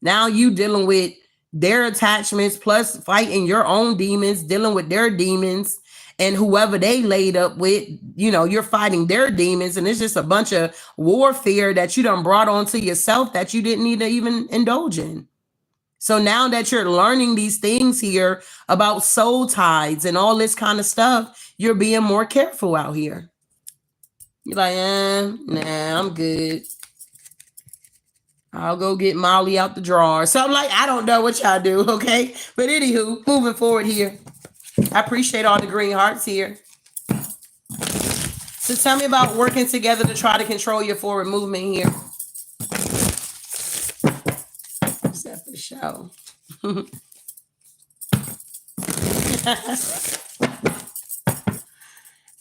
Now you dealing with their attachments plus fighting your own demons, dealing with their demons. And whoever they laid up with, you know, you're fighting their demons. And it's just a bunch of warfare that you done brought onto yourself that you didn't need to even indulge in. So now that you're learning these things here about soul tides and all this kind of stuff, you're being more careful out here. You're like, nah, I'm good. I'll go get Molly out the drawer. So I'm like, I don't know what y'all do, okay? But anywho, moving forward here. I appreciate all the green hearts here. So tell me about working together to try to control your forward movement here. Except for the show.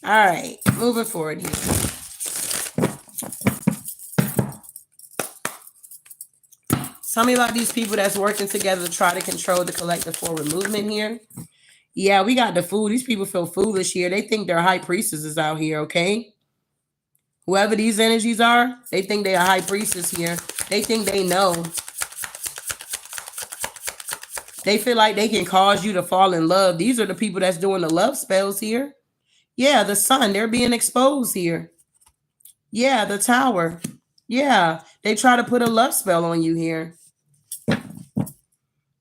All right, moving forward here. Tell me about these people that's working together to try to control the collective forward movement here. Yeah, we got the fool. These people feel foolish here. They think they're high priestesses out here, okay? Whoever these energies are, they think they're a high priestess here. They think they know. They feel like they can cause you to fall in love. These are the people that's doing the love spells here. Yeah, the sun, they're being exposed here. Yeah, the tower. Yeah, they try to put a love spell on you here.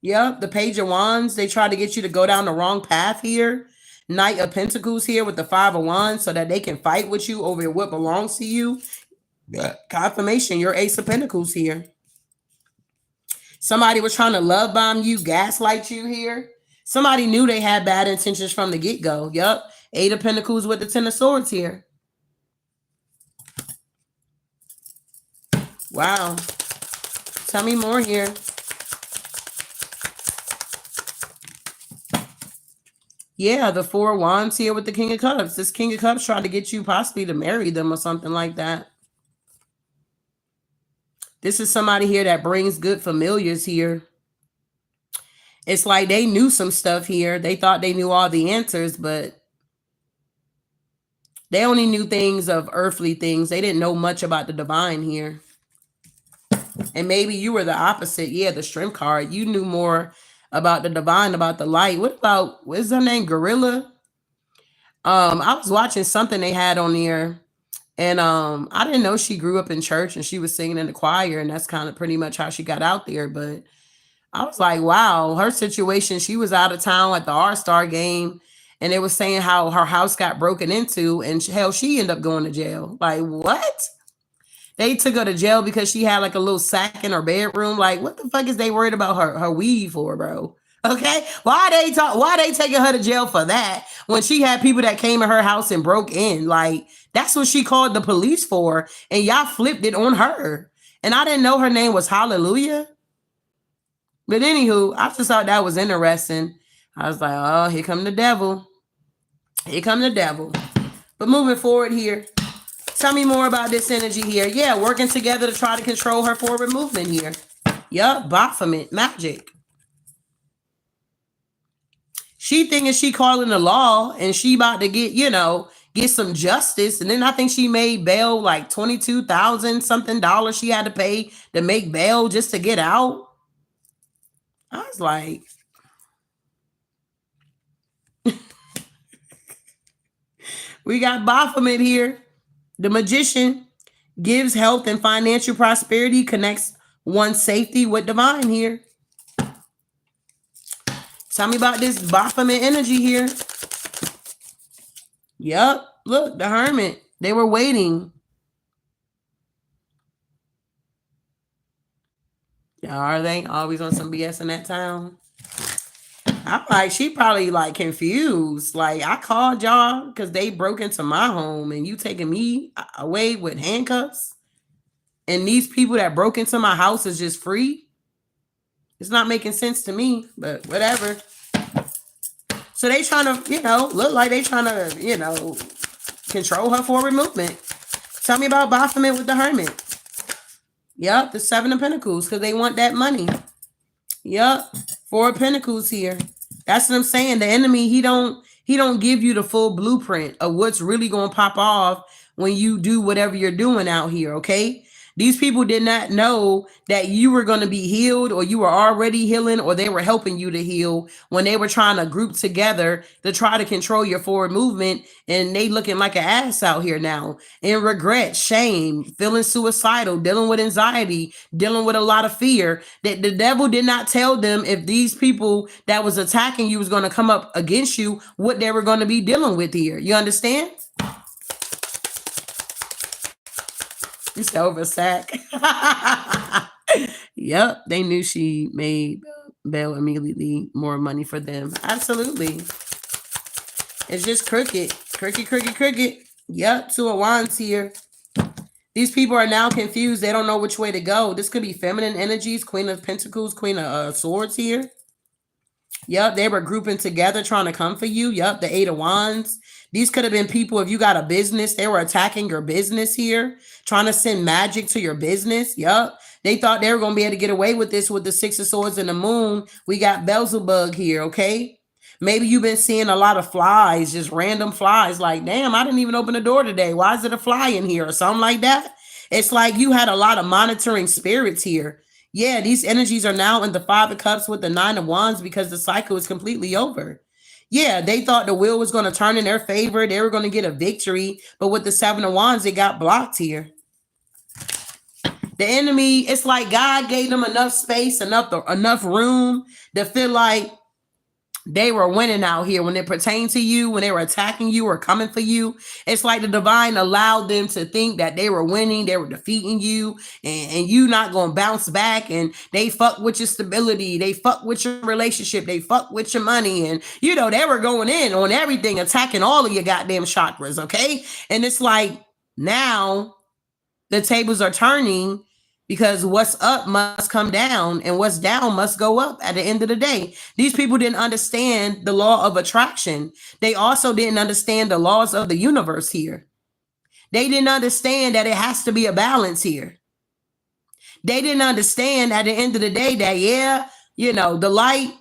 Yep, the Page of Wands, they try to get you to go down the wrong path here. Knight of Pentacles here with the Five of Wands so that they can fight with you over what belongs to you. Confirmation, your Ace of Pentacles here. Somebody was trying to love bomb you, gaslight you here. Somebody knew they had bad intentions from the get-go. Yep, Eight of Pentacles with the Ten of Swords here. Wow. Tell me more here. Yeah, the Four of Wands here with the King of Cups. This King of Cups trying to get you possibly to marry them or something like that. This is somebody here that brings good familiars here. It's like they knew some stuff here. They thought they knew all the answers, but they only knew things of earthly things. They didn't know much about the divine here. And maybe you were the opposite. Yeah, the Strength card. You knew more about the divine, about the light. What about, what's her name? Gorilla? I was watching something they had on there, and I didn't know she grew up in church and she was singing in the choir, and that's kind of pretty much how she got out there. But I was like, wow, her situation, she was out of town at the All-Star game, and they was saying how her house got broken into, and hell, she ended up going to jail. Like, what? They took her to jail because she had like a little sack in her bedroom. Like, what the fuck is they worried about her weave for, bro? Okay, why they taking her to jail for that when she had people that came in her house and broke in? Like, that's what she called the police for, and y'all flipped it on her. And I didn't know her name was Hallelujah. But anywho, I just thought that was interesting. I was like, oh, here come the devil. Here come the devil. But moving forward here, tell me more about this energy here. Yeah, working together to try to control her forward movement here. Yup, Baphomet, magic. She thinking she calling the law and she about to get, you know, get some justice. And then I think she made bail like $22,000 something dollars she had to pay to make bail just to get out. I was like, we got Baphomet here. The magician gives health and financial prosperity, connects one's safety with divine here. Tell me about this Baphomet energy here. Yup. Look, the hermit. They were waiting. Yeah, are they always on some BS in that town? I'm like, she probably like confused. Like, I called y'all because they broke into my home and you taking me away with handcuffs. And these people that broke into my house is just free. It's not making sense to me, but whatever. So they trying to, look like they trying to, control her forward movement. Tell me about Baphomet with the hermit. Yep, the 7 of Pentacles, because they want that money. Yep, 4 of Pentacles here. That's what I'm saying. The enemy, he don't give you the full blueprint of what's really going to pop off when you do whatever you're doing out here, okay? These people did not know that you were going to be healed, or you were already healing, or they were helping you to heal when they were trying to group together to try to control your forward movement. And they looking like an ass out here now, in regret, shame, feeling suicidal, dealing with anxiety, dealing with a lot of fear. That the devil did not tell them if these people that was attacking you was going to come up against you, what they were going to be dealing with here. You understand? You Silver Sack. Yep, they knew she made Belle immediately more money for them. Absolutely. It's just crooked. Crooked. Yep, 2 of Wands here. These people are now confused. They don't know which way to go. This could be feminine energies. Queen of Pentacles, Queen of Swords here. Yep, they were grouping together trying to come for you. Yep, the 8 of Wands. These could have been people, if you got a business, they were attacking your business here, trying to send magic to your business. Yep. They thought they were going to be able to get away with this with the 6 of Swords and the Moon. We got Beelzebub here, okay? Maybe you've been seeing a lot of flies, just random flies. Like, damn, I didn't even open the door today. Why is it a fly in here or something like that? It's like you had a lot of monitoring spirits here. Yeah, these energies are now in the 5 of Cups with the 9 of Wands because the cycle is completely over. Yeah, they thought the wheel was going to turn in their favor. They were going to get a victory. But with the 7 of Wands, they got blocked here. The enemy, it's like God gave them enough space, enough room to feel like they were winning out here when it pertained to you, when they were attacking you or coming for you. It's like the divine allowed them to think that they were winning, they were defeating you, and you not going to bounce back. And they fuck with your stability, they fuck with your relationship, they fuck with your money. And, they were going in on everything, attacking all of your goddamn chakras, okay? And it's like now the tables are turning, because what's up must come down and what's down must go up at the end of the day. These people didn't understand the law of attraction. They also didn't understand the laws of the universe here. They didn't understand that it has to be a balance here. They didn't understand at the end of the day that, the light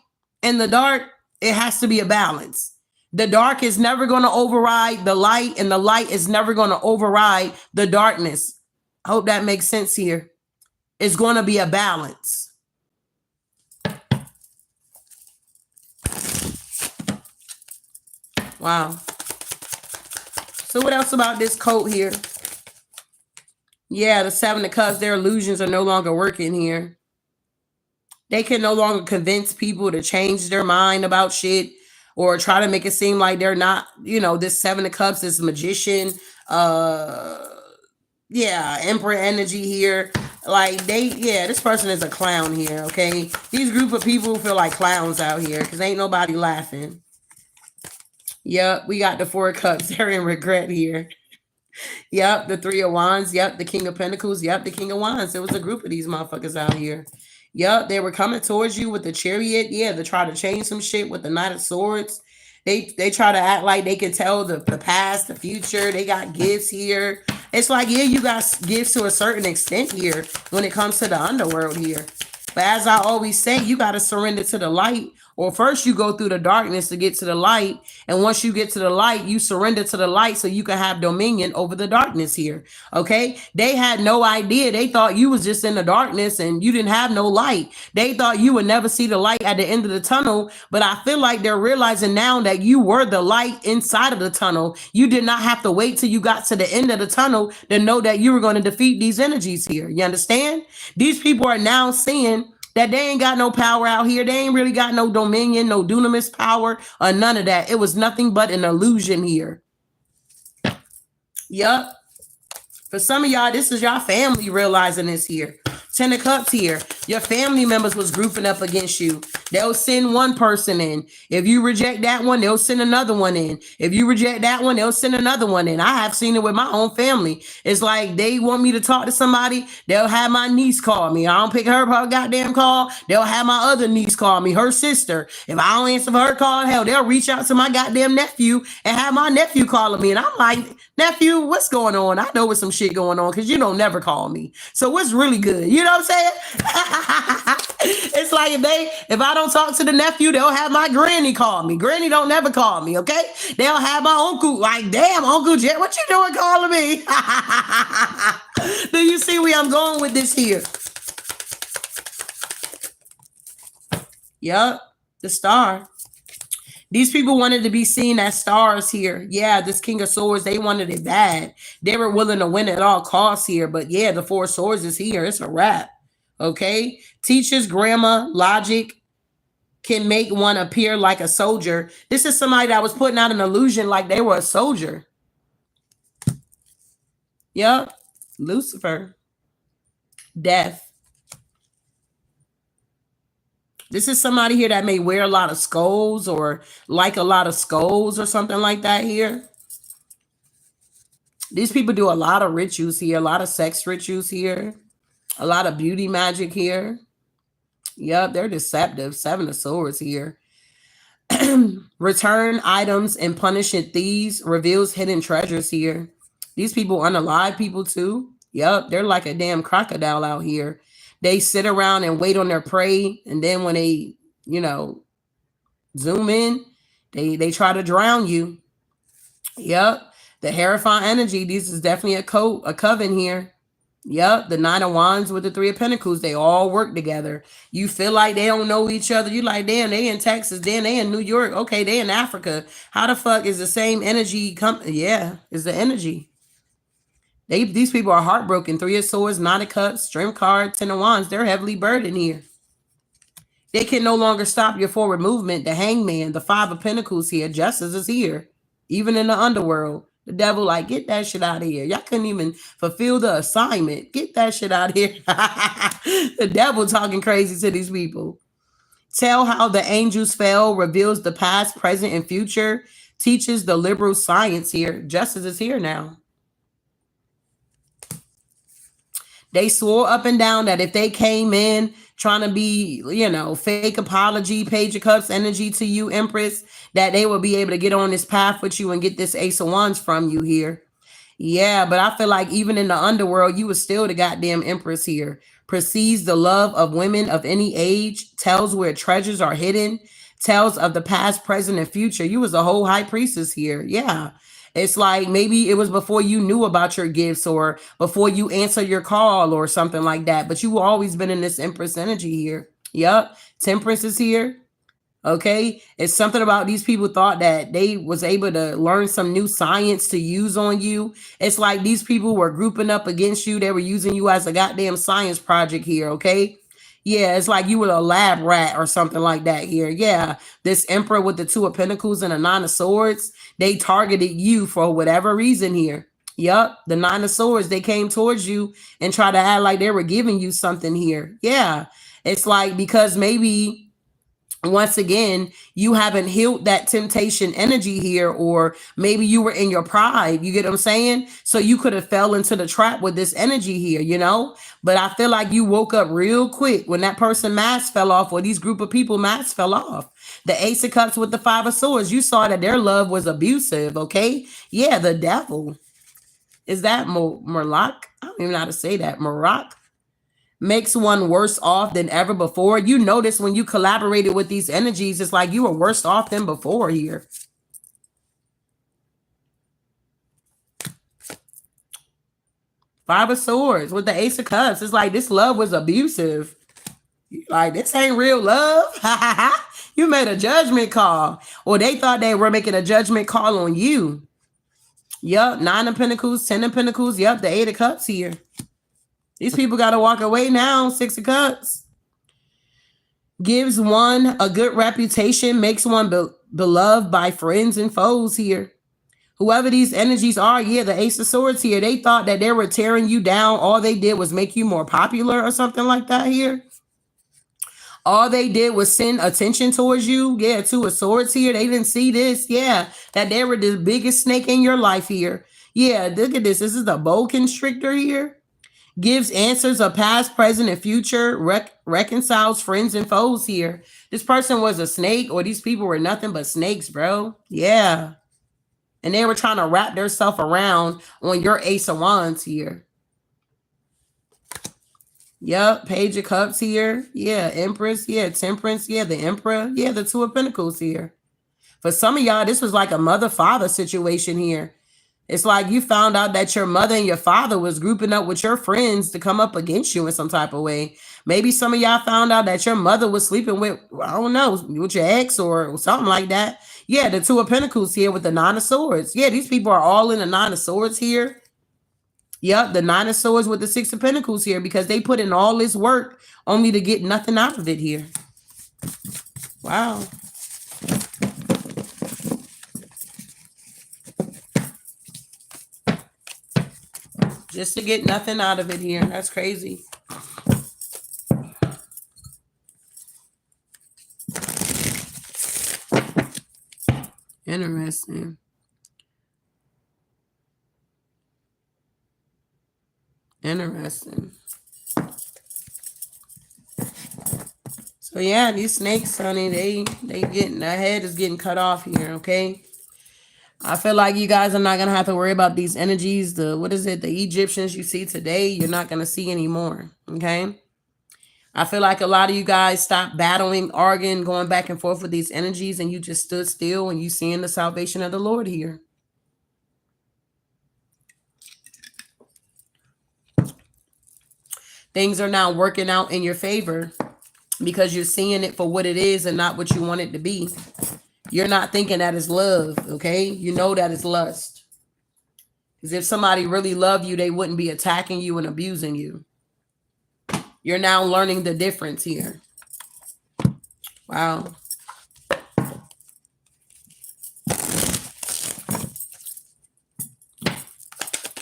and the dark, it has to be a balance. The dark is never going to override the light, and the light is never going to override the darkness. I hope that makes sense here. It's going to be a balance. Wow. So what else about this coat here? Yeah, the 7 of Cups, their illusions are no longer working here. They can no longer convince people to change their mind about shit or try to make it seem like they're not, this 7 of Cups, this magician, Emperor energy here. Like this person is a clown here, okay? These group of people feel like clowns out here because ain't nobody laughing. Yep, we got the 4 of Cups. They're in regret here. Yep, the 3 of Wands. Yep, the King of Pentacles. Yep, the King of Wands. There was a group of these motherfuckers out here. Yep, they were coming towards you with the Chariot. Yeah, to try to change some shit with the Knight of Swords. They try to act like they can tell the past, the future. They got gifts here. It's like, yeah, you got gifts to a certain extent here when it comes to the underworld here. But as I always say, you got to surrender to the light, Or first you go through the darkness to get to the light. And once you get to the light, you surrender to the light so you can have dominion over the darkness here. Okay. They had no idea. They thought you was just in the darkness and you didn't have no light. They thought you would never see the light at the end of the tunnel. But I feel like they're realizing now that you were the light inside of the tunnel. You did not have to wait till you got to the end of the tunnel to know that you were going to defeat these energies here. You understand? These people are now seeing that they ain't got no power out here. They ain't really got no dominion, no dunamis power, or none of that. It was nothing but an illusion here. Yup. For some of y'all, this is y'all family realizing this here. 10 of Cups here. Your family members was grouping up against you. They'll send one person in. If you reject that one, they'll send another one in. If you reject that one, they'll send another one in. I have seen it with my own family. It's like they want me to talk to somebody. They'll have my niece call me. I don't pick her up her goddamn call. They'll have my other niece call me, her sister. If I don't answer for her call, hell, they'll reach out to my goddamn nephew and have my nephew calling me. And I'm like, nephew, what's going on? I know what's some shit going on because you don't never call me. So what's really good? You know what I'm saying? It's like if I don't talk to the nephew, they'll have my granny call me. Granny don't never call me, okay? They'll have my uncle, like, damn, Uncle Jet, what you doing calling me? Do you see where I'm going with this here? Yup, the star. These people wanted to be seen as stars here. Yeah, this King of Swords, they wanted it bad. They were willing to win at all costs here. But yeah, the Four of Swords is here. It's a wrap. Okay? Teachers, grammar, logic can make one appear like a soldier. This is somebody that was putting out an illusion like they were a soldier. Yep. Lucifer. Death. This is somebody here that may wear a lot of skulls or like a lot of skulls or something like that here. These people do a lot of rituals here, a lot of sex rituals here, a lot of beauty magic here. Yep, they're deceptive. Seven of Swords here. Return items and punishing thieves, reveals hidden treasures here. These people unalive people too. Yep, they're like a damn crocodile out here. They sit around and wait on their prey, and then when they, zoom in, they try to drown you. Yep, the Hierophant energy. This is definitely a coven here. Yep, the Nine of Wands with the Three of Pentacles. They all work together. You feel like they don't know each other. You like, damn, they in Texas, damn, they in New York. Okay, they in Africa. How the fuck is the same energy Yeah, is the energy. These people are heartbroken. Three of Swords, Nine of Cups, Strength card, Ten of Wands. They're heavily burdened here. They can no longer stop your forward movement. The Hangman, the Five of Pentacles here. Justice is here. Even in the underworld. The devil like, get that shit out of here. Y'all couldn't even fulfill the assignment. Get that shit out of here. The devil talking crazy to these people. Tell how the angels fell. Reveals the past, present, and future. Teaches the liberal science here. Justice is here now. They swore up and down that if they came in trying to be, fake apology, Page of Cups energy to you, Empress, that they will be able to get on this path with you and get this Ace of Wands from you here. Yeah, but I feel like even in the underworld, you was still the goddamn Empress here. Perceives the love of women of any age, tells where treasures are hidden, tells of the past, present, and future. You was a whole high priestess here. Yeah. It's like maybe it was before you knew about your gifts or before you answered your call or something like that. But you always been in this Empress energy here. Yep. Temperance is here. Okay. It's something about these people thought that they was able to learn some new science to use on you. It's like these people were grouping up against you. They were using you as a goddamn science project here. Okay. Yeah, it's like you were a lab rat or something like that here. Yeah, this Emperor with the Two of Pentacles and a Nine of Swords, they targeted you for whatever reason here. Yup, the Nine of Swords, they came towards you and tried to act like they were giving you something here. Yeah, it's like because maybe once again, you haven't healed that temptation energy here, or maybe you were in your pride. You get what I'm saying? So you could have fell into the trap with this energy here, But I feel like you woke up real quick when that person mask fell off, or these group of people mask fell off. The Ace of Cups with the Five of Swords, you saw that their love was abusive, okay? Yeah, the devil. Is that Murloc? I don't even know how to say that. Murloc? makes one worse off than ever before. You notice when you collaborated with these energies, it's like you were worse off than before here. Five of Swords with the Ace of Cups. It's like this love was abusive. Like, this ain't real love. You made a judgment call. Or they thought they were making a judgment call on you. Yep, 9 of Pentacles, 10 of Pentacles. Yep, the 8 of Cups here. These people got to walk away now. 6 of Cups. Gives one a good reputation, makes one beloved by friends and foes here. Whoever these energies are, yeah, the Ace of Swords here, they thought that they were tearing you down. All they did was make you more popular or something like that here. All they did was send attention towards you. Yeah, 2 of Swords here. They didn't see this. Yeah, that they were the biggest snake in your life here. Yeah, look at this. This is the boa constrictor here. Gives answers of past, present, and future. Reconciles friends and foes here. This person was a snake, or these people were nothing but snakes, bro. Yeah. And they were trying to wrap themselves around on your Ace of Wands here. Yep, Page of Cups here. Yeah, Empress. Yeah, Temperance. Yeah, the Emperor. Yeah, the 2 of Pentacles here. For some of y'all, this was like a mother-father situation here. It's like you found out that your mother and your father was grouping up with your friends to come up against you in some type of way. Maybe some of y'all found out that your mother was sleeping with, I don't know, with your ex or something like that. Yeah, the 2 of Pentacles here with the 9 of Swords. Yeah, these people are all in the 9 of Swords here. Yep, the 9 of Swords with the 6 of Pentacles here because they put in all this work only to get nothing out of it here. Wow. Just to get nothing out of it here. That's crazy. Interesting. Interesting. So yeah, these snakes, honey, they getting, their head is getting cut off here, okay? I feel like you guys are not going to have to worry about these energies. The Egyptians you see today, you're not going to see anymore, okay? I feel like a lot of you guys stopped battling, arguing, going back and forth with these energies, and you just stood still and you seeing the salvation of the Lord here. Things are now working out in your favor because you're seeing it for what it is and not what you want it to be. You're not thinking that is love, okay? You know that is lust. Because if somebody really loved you, they wouldn't be attacking you and abusing you. You're now learning the difference here. Wow.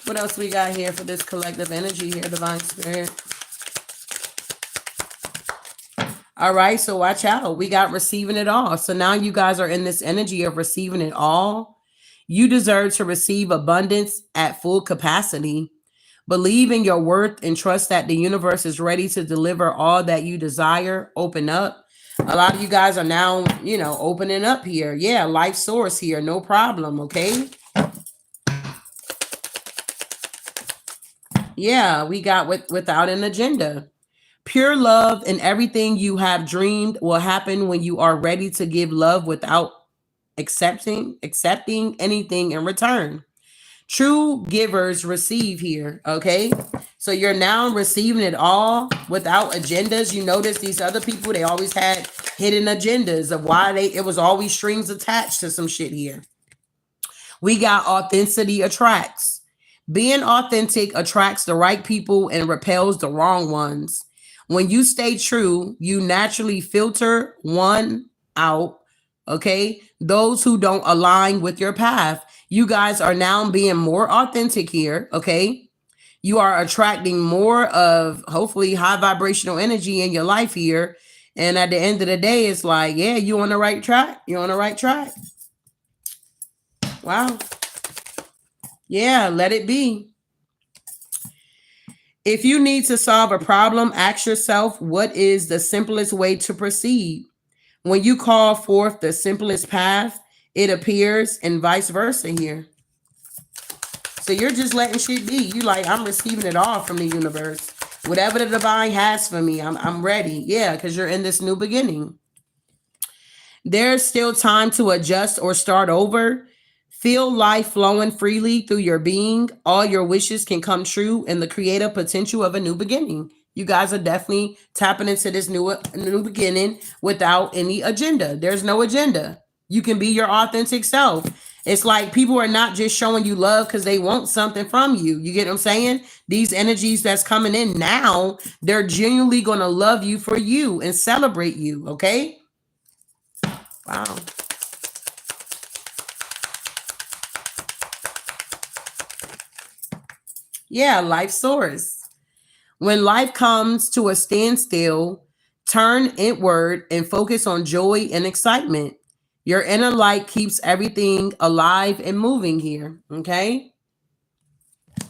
What else we got here for this collective energy here, Divine Spirit? All right, so watch out. We got receiving it all. So now you guys are in this energy of receiving it all. You deserve to receive abundance at full capacity. Believe in your worth and trust that the universe is ready to deliver all that you desire. Open up. A lot of you guys are now, opening up here. Yeah, life source here. No problem, okay? Yeah, we got without an agenda. Pure love and everything you have dreamed will happen when you are ready to give love without accepting anything in return. True givers receive here, okay? So you're now receiving it all without agendas. You notice these other people, they always had hidden agendas of why it was always strings attached to some shit here. We got authenticity attracts. Being authentic attracts the right people and repels the wrong ones. When you stay true, you naturally filter one out, okay? Those who don't align with your path. You guys are now being more authentic here, okay? You are attracting more of, hopefully, high vibrational energy in your life here. And at the end of the day, it's like, yeah, you're on the right track. You're on the right track. Wow. Yeah, let it be. If you need to solve a problem, ask yourself, what is the simplest way to proceed? When you call forth the simplest path, it appears, and vice versa here. So you're just letting shit be. You like, I'm receiving it all from the universe. Whatever the divine has for me, I'm ready. Yeah, because you're in this new beginning. There's still time to adjust or start over. Feel life flowing freely through your being. All your wishes can come true in the creative potential of a new beginning. You guys are definitely tapping into this new beginning without any agenda. There's no agenda. You can be your authentic self. It's like people are not just showing you love because they want something from you. You get what I'm saying? These energies that's coming in now, they're genuinely going to love you for you and celebrate you. Okay? Wow. Yeah, life source. When life comes to a standstill, turn inward and focus on joy and excitement. Your inner light keeps everything alive and moving here. Okay.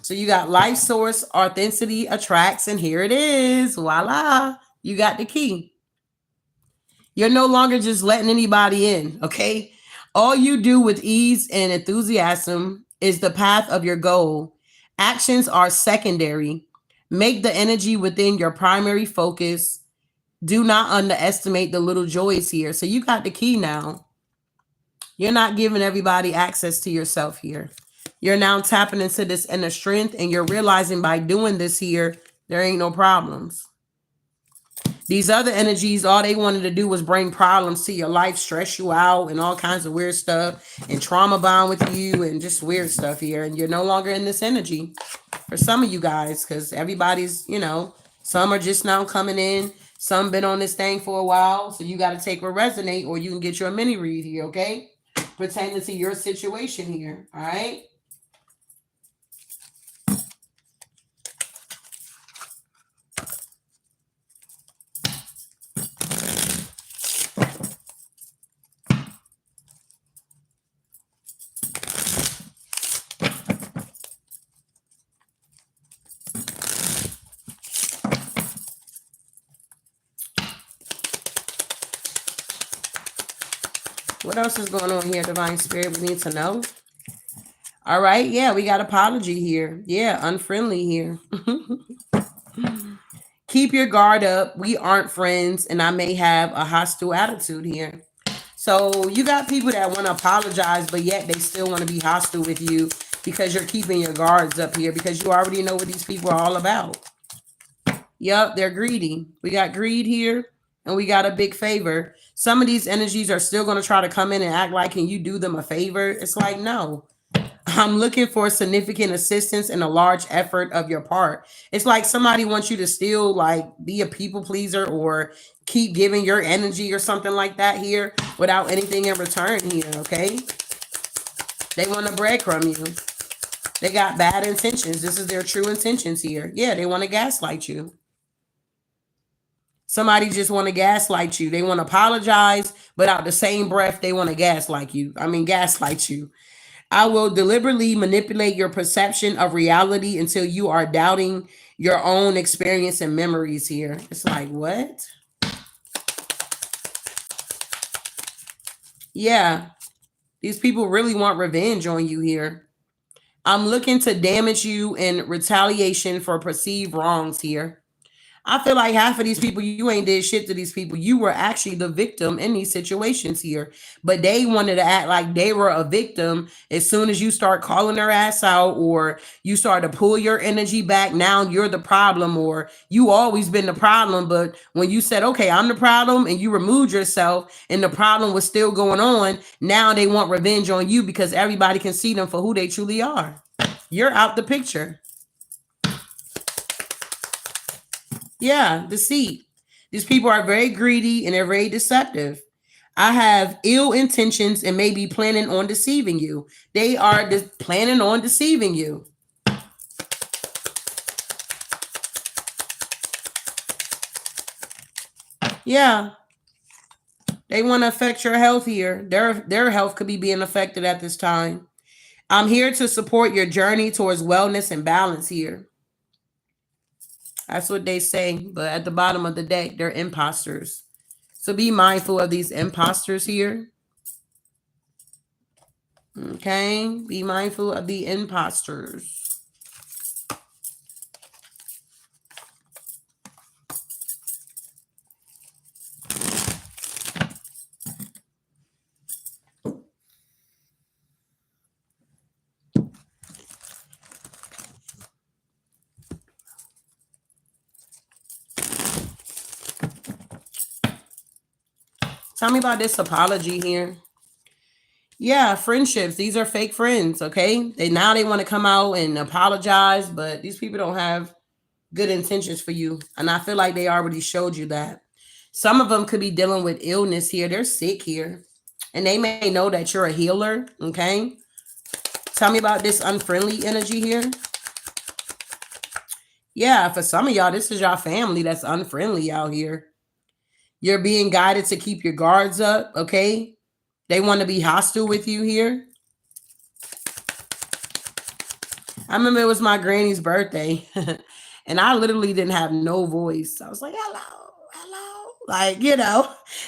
So you got life source, authenticity attracts, and here it is. Voila. You got the key. You're no longer just letting anybody in. Okay. All you do with ease and enthusiasm is the path of your goal. Actions are secondary. Make the energy within your primary focus. Do not underestimate the little joys here. So you got the key now. You're not giving everybody access to yourself here. You're now tapping into this inner strength, and you're realizing by doing this here, there ain't no problems. These other energies, all they wanted to do was bring problems to your life, stress you out, and all kinds of weird stuff, and trauma bond with you, and just weird stuff here. And you're no longer in this energy for some of you guys, because everybody's, some are just now coming in. Some been on this thing for a while. So you got to take what resonate, or you can get your mini read here, okay? Pertaining to your situation here, all right? What else is going on here, Divine Spirit? We need to know. All right, yeah, we got apology here. Yeah, unfriendly here. Keep your guard up. We aren't friends, and I may have a hostile attitude here. So you got people that want to apologize, but yet they still want to be hostile with you because you're keeping your guards up here because you already know what these people are all about. Yep, they're greedy. We got greed here, and we got a big favor. Some of these energies are still going to try to come in and act like, can you do them a favor? It's like, no. I'm looking for significant assistance and a large effort of your part. It's like somebody wants you to still like be a people pleaser or keep giving your energy or something like that here without anything in return here, okay? They want to breadcrumb you. They got bad intentions. This is their true intentions here. Yeah, they want to gaslight you. Somebody just want to gaslight you. They want to apologize, but out the same breath, they want to gaslight you. Gaslight you. I will deliberately manipulate your perception of reality until you are doubting your own experience and memories here. It's like, what? Yeah, these people really want revenge on you here. I'm looking to damage you in retaliation for perceived wrongs here. I feel like half of these people, you ain't did shit to these people. You were actually the victim in these situations here. But they wanted to act like they were a victim as soon as you start calling their ass out or you start to pull your energy back. Now you're the problem, or you always been the problem. But when you said, okay, I'm the problem, and you removed yourself and the problem was still going on, now they want revenge on you because everybody can see them for who they truly are. You're out the picture. Yeah, deceit. These people are very greedy and they're very deceptive. I have ill intentions and may be planning on deceiving you. They are planning on deceiving you. Yeah, they want to affect your health here. Their health could be being affected at this time. I'm here to support your journey towards wellness and balance here. That's what they say. But at the bottom of the day, they're imposters. So be mindful of these imposters here. Okay, be mindful of the imposters. Tell me about this apology here. Yeah, friendships. These are fake friends, okay? They want to come out and apologize, but these people don't have good intentions for you. And I feel like they already showed you that. Some of them could be dealing with illness here. They're sick here. And they may know that you're a healer, okay? Tell me about this unfriendly energy here. Yeah, for some of y'all, this is your family that's unfriendly out here. You're being guided to keep your guards up, okay? They want to be hostile with you here. I remember it was my granny's birthday, and I literally didn't have no voice. I was like, hello, hello. Like,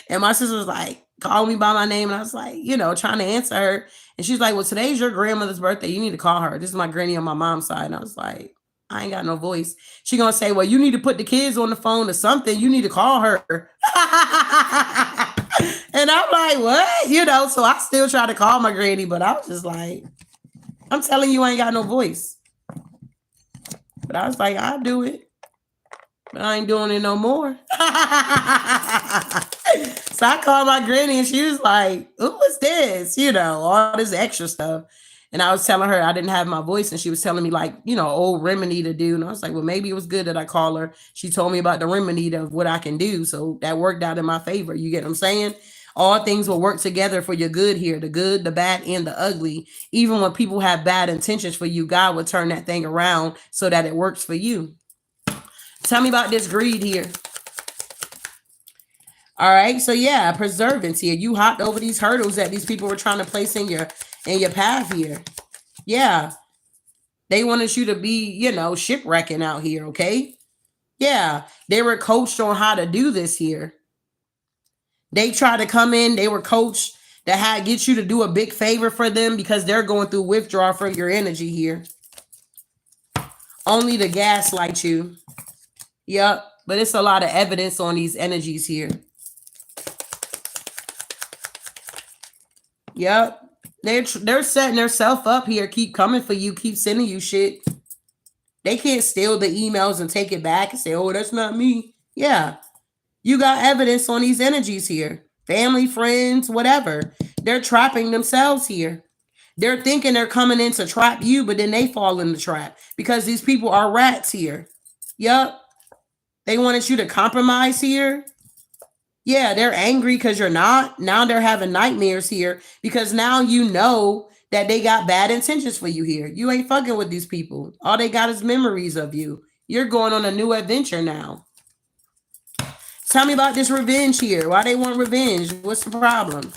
and my sister was like, call me by my name. And I was like, trying to answer her. And she's like, well, today's your grandmother's birthday. You need to call her. This is my granny on my mom's side. And I was like, I ain't got no voice. She gonna say, well, you need to put the kids on the phone or something. You need to call her. And I'm like, what? So I still try to call my granny, but I was just like, I'm telling you, I ain't got no voice. But I was like, I'll do it. But I ain't doing it no more. So I called my granny and she was like, who was this? All this extra stuff. And I was telling her I didn't have my voice, and she was telling me like, old remedy to do. And I was like, well, maybe it was good that I call her. She told me about the remedy of what I can do. So that worked out in my favor. You get what I'm saying? All things will work together for your good here, the good, the bad, and the ugly. Even when people have bad intentions for you, God will turn that thing around so that it works for you. Tell me about this greed here. All right. So yeah, perseverance here. You hopped over these hurdles that these people were trying to place in your path here. Yeah. They wanted you to be, shipwrecking out here. Okay. Yeah. They were coached on how to do this here. They tried to come in. They were coached to get you to do a big favor for them because they're going through withdrawal from your energy here. Only to gaslight you. Yep. But it's a lot of evidence on these energies here. Yep. They're setting themselves up here. Keep coming for you. Keep sending you shit. They can't steal the emails and take it back and say, oh, that's not me. Yeah. You got evidence on these energies here. Family, friends, whatever. They're trapping themselves here. They're thinking they're coming in to trap you, but then they fall in the trap because these people are rats here. Yep. They wanted you to compromise here. Yeah, they're angry because you're not. Now they're having nightmares here because now you know that they got bad intentions for you here. You ain't fucking with these people. All they got is memories of you. You're going on a new adventure now. Tell me about this revenge here. Why they want revenge? What's the problem?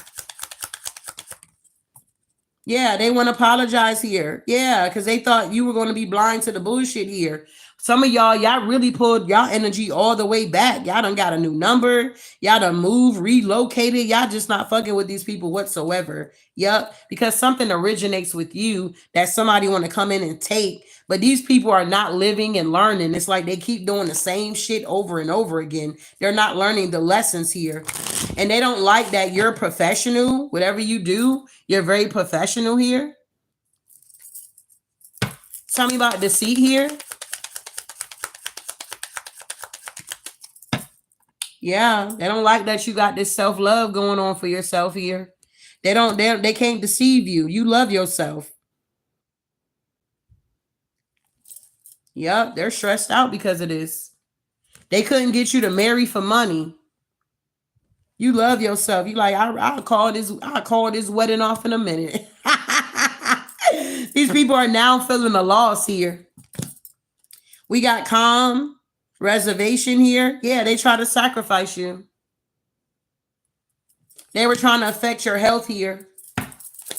Yeah, they want to apologize here. Yeah, because they thought you were going to be blind to the bullshit here. Some of y'all really pulled y'all energy all the way back. Y'all done got a new number. Y'all done moved, relocated. Y'all just not fucking with these people whatsoever. Yep. Because something originates with you that somebody want to come in and take. But these people are not living and learning. It's like they keep doing the same shit over and over again. They're not learning the lessons here. And they don't like that you're professional. Whatever you do, you're very professional here. Tell me about deceit here. Yeah, they don't like that you got this self-love going on for yourself here. They can't deceive you. You love yourself. Yep, they're stressed out because of this. They couldn't get you to marry for money. You love yourself. You like, I'll call this wedding off in a minute. These people are now feeling the loss here. We got calm. Reservation here. Yeah, they try to sacrifice you. They were trying to affect your health here.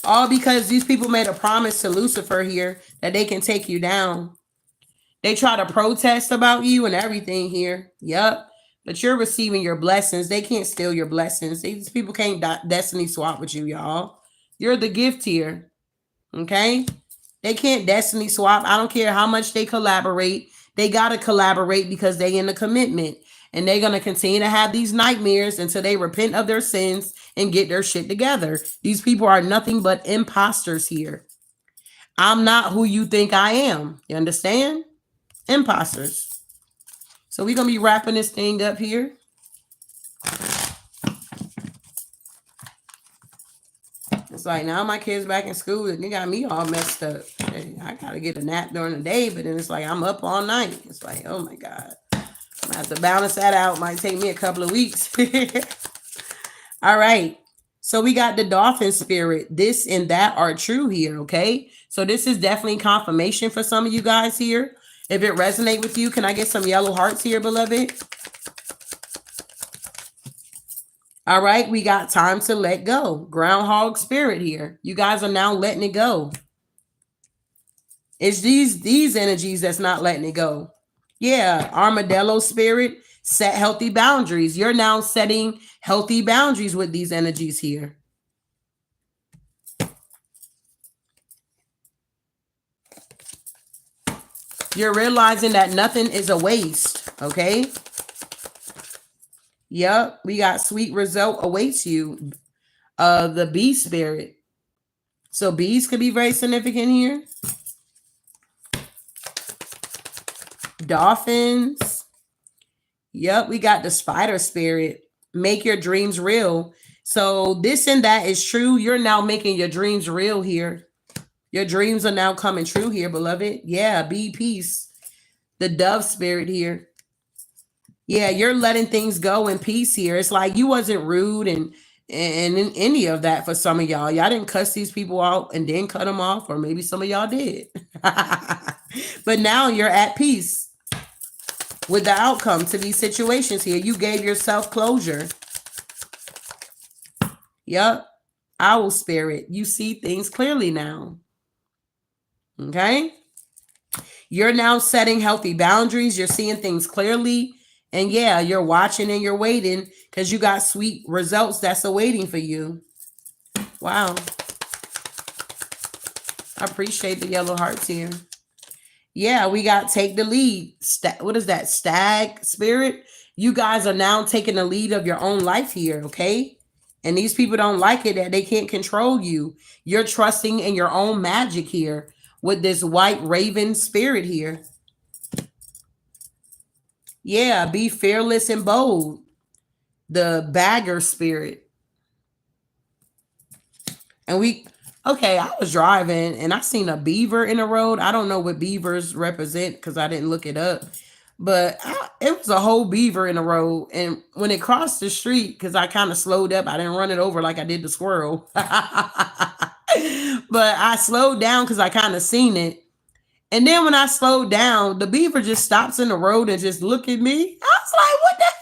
All because these people made a promise to Lucifer here that they can take you down. They try to protest about you and everything here. Yep. But you're receiving your blessings. They can't steal your blessings. These people can't destiny swap with you, y'all. You're the gift here. Okay? They can't destiny swap. I don't care how much they collaborate. They got to collaborate because they in a commitment. And they're going to continue to have these nightmares until they repent of their sins and get their shit together. These people are nothing but imposters here. I'm not who you think I am. You understand? Imposters. So we're going to be wrapping this thing up here. like now my kids back in school and they got me all messed up. I gotta get a nap during the day, but then it's like I'm up all night. It's like, oh my God. I'm gonna have to balance that out. Might take me a couple of weeks. All right. So we got the dolphin spirit. This and that are true here, okay? So this is definitely confirmation for some of you guys here. If it resonates with you, can I get some yellow hearts here, beloved? All right, we got time to let go. Groundhog spirit here. You guys are now letting it go. It's these energies that's not letting it go. Yeah, armadillo spirit, set healthy boundaries. You're now setting healthy boundaries with these energies here. You're realizing that nothing is a waste, okay? Yep, we got sweet result awaits you. The bee spirit. So bees could be very significant here. Dolphins. Yep, we got the spider spirit. Make your dreams real. So this and that is true. You're now making your dreams real here. Your dreams are now coming true here, beloved. Yeah, be peace. The dove spirit here. Yeah, you're letting things go in peace here. It's like you wasn't rude and in any of that for some of y'all. Y'all didn't cuss these people out and then cut them off, or maybe some of y'all did. But now you're at peace with the outcome to these situations here. You gave yourself closure. Yep. Owl spirit. You see things clearly now. Okay. You're now setting healthy boundaries. You're seeing things clearly. And yeah, you're watching and you're waiting because you got sweet results that's awaiting for you. Wow. I appreciate the yellow hearts here. Yeah, we got take the lead. What is that? Stag spirit. You guys are now taking the lead of your own life here, okay? And these people don't like it that they can't control you. You're trusting in your own magic here with this white raven spirit here. Yeah, be fearless and bold. The bagger spirit. And I was driving and I seen a beaver in the road. I don't know what beavers represent because I didn't look it up. But it was a whole beaver in the road. And when it crossed the street, because I kind of slowed up, I didn't run it over like I did the squirrel. But I slowed down because I kind of seen it. And then when I slowed down, the beaver just stops in the road and just look at me. I was like, what the hell?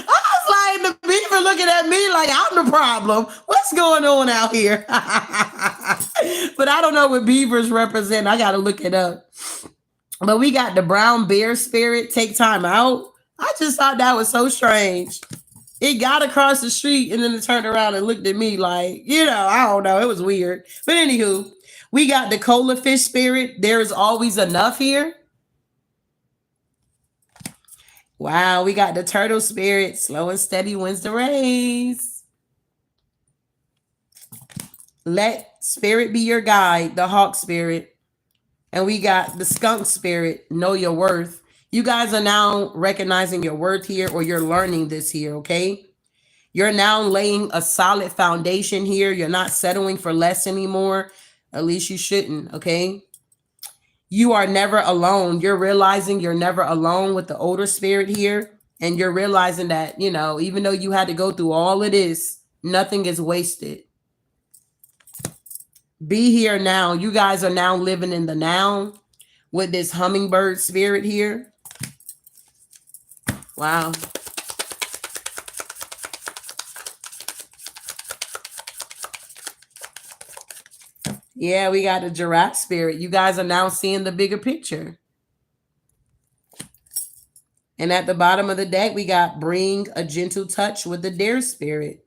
I was like, the beaver looking at me like I'm the problem. What's going on out here? But I don't know what beavers represent. I got to look it up. But we got the brown bear spirit. Take time out. I just thought that was so strange. It got across the street and then it turned around and looked at me like, I don't know. It was weird. But anywho, we got the cola fish spirit. There is always enough here. Wow, we got the turtle spirit. Slow and steady wins the race. Let spirit be your guide. The hawk spirit. And we got the skunk spirit. Know your worth. You guys are now recognizing your worth here, or you're learning this here, okay? You're now laying a solid foundation here. You're not settling for less anymore. At least you shouldn't, okay? You are never alone. You're realizing you're never alone with the older spirit here. And you're realizing that, even though you had to go through all of this, nothing is wasted. Be here now. You guys are now living in the now with this hummingbird spirit here. Wow. Yeah, we got the giraffe spirit. You guys are now seeing the bigger picture. And at the bottom of the deck, we got bring a gentle touch with the dare spirit.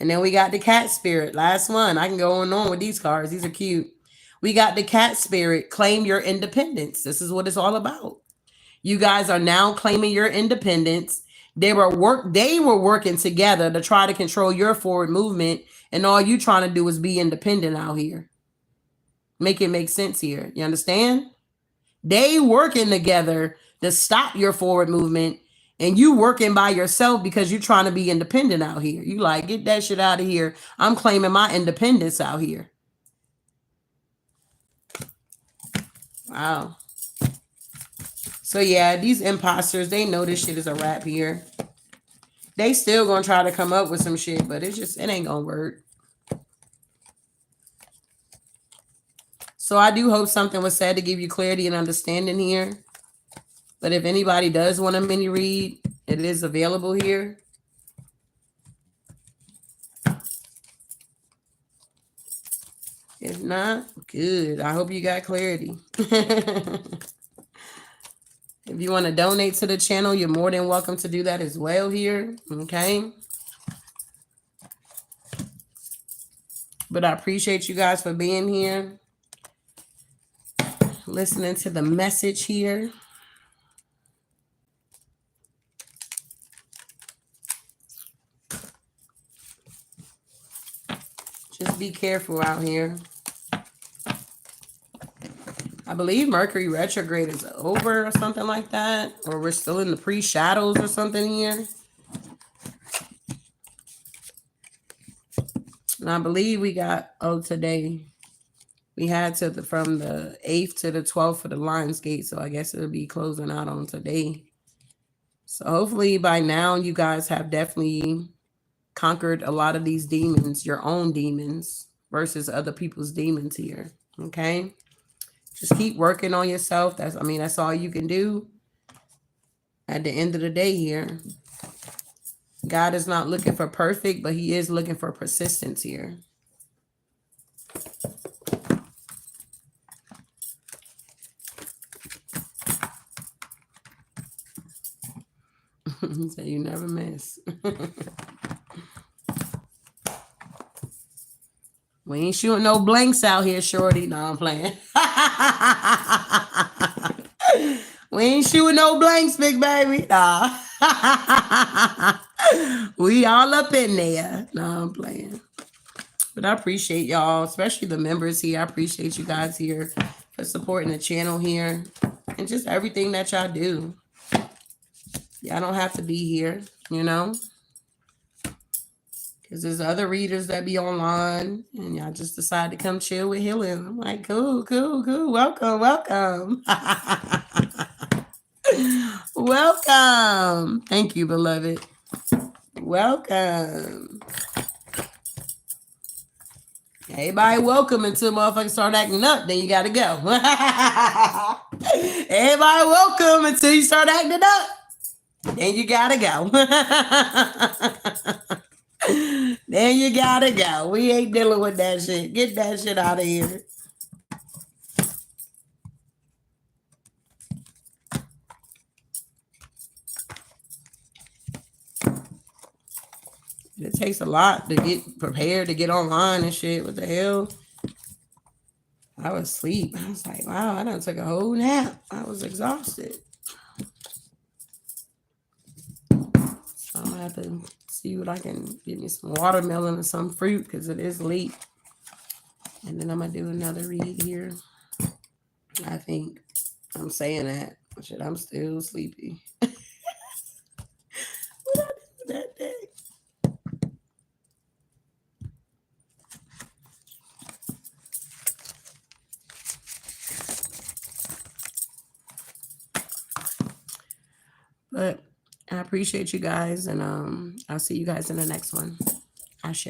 And then we got the cat spirit. Last one. I can go on with these cards. These are cute. We got the cat spirit. Claim your independence. This is what it's all about. You guys are now claiming your independence. They were working together to try to control your forward movement. And all you trying to do is be independent out here. Make it make sense here. You understand? They working together to stop your forward movement. And you working by yourself because you're trying to be independent out here. You like, get that shit out of here. I'm claiming my independence out here. Wow. So yeah, these imposters, they know this shit is a wrap here. They still gonna try to come up with some shit, but it ain't gonna work. So I do hope something was said to give you clarity and understanding here. But if anybody does want a mini read, it is available here. If not, good. I hope you got clarity. If you want to donate to the channel, you're more than welcome to do that as well here. Okay. But I appreciate you guys for being here, listening to the message here. Just be careful out here. I believe Mercury retrograde is over or something like that. Or we're still in the pre-shadows or something here. And I believe we got, today we had from the 8th to the 12th for the Lionsgate. So I guess it'll be closing out on today. So hopefully by now you guys have definitely conquered a lot of these demons, your own demons versus other people's demons here. Okay. Just keep working on yourself. That's all you can do. At the end of the day here, God is not looking for perfect, but he is looking for persistence here. So you never miss. We ain't shooting no blanks out here, shorty. No, I'm playing. We ain't shooting no blanks, big baby. Nah. We all up in there. No, I'm playing. But I appreciate y'all, especially the members here. I appreciate you guys here for supporting the channel here and just everything that y'all do. Y'all don't have to be here, because there's other readers that be online and y'all just decide to come chill with healing. I'm like, cool. Welcome. Welcome. Thank you, beloved. Welcome. Everybody welcome until motherfuckers start acting up. Then you got to go. Everybody welcome until you start acting up. Then you got to go. Then you got to go. We ain't dealing with that shit. Get that shit out of here. It takes a lot to get prepared to get online and shit. What the hell? I was asleep. I was like, wow, I done took a whole nap. I was exhausted. So I'm gonna have to see what I can get me some watermelon or some fruit because it is late. And then I'm gonna do another read here. I think I'm saying that. Shit, I'm still sleepy. What I do that day? But I appreciate you guys, and I'll see you guys in the next one. Ashe.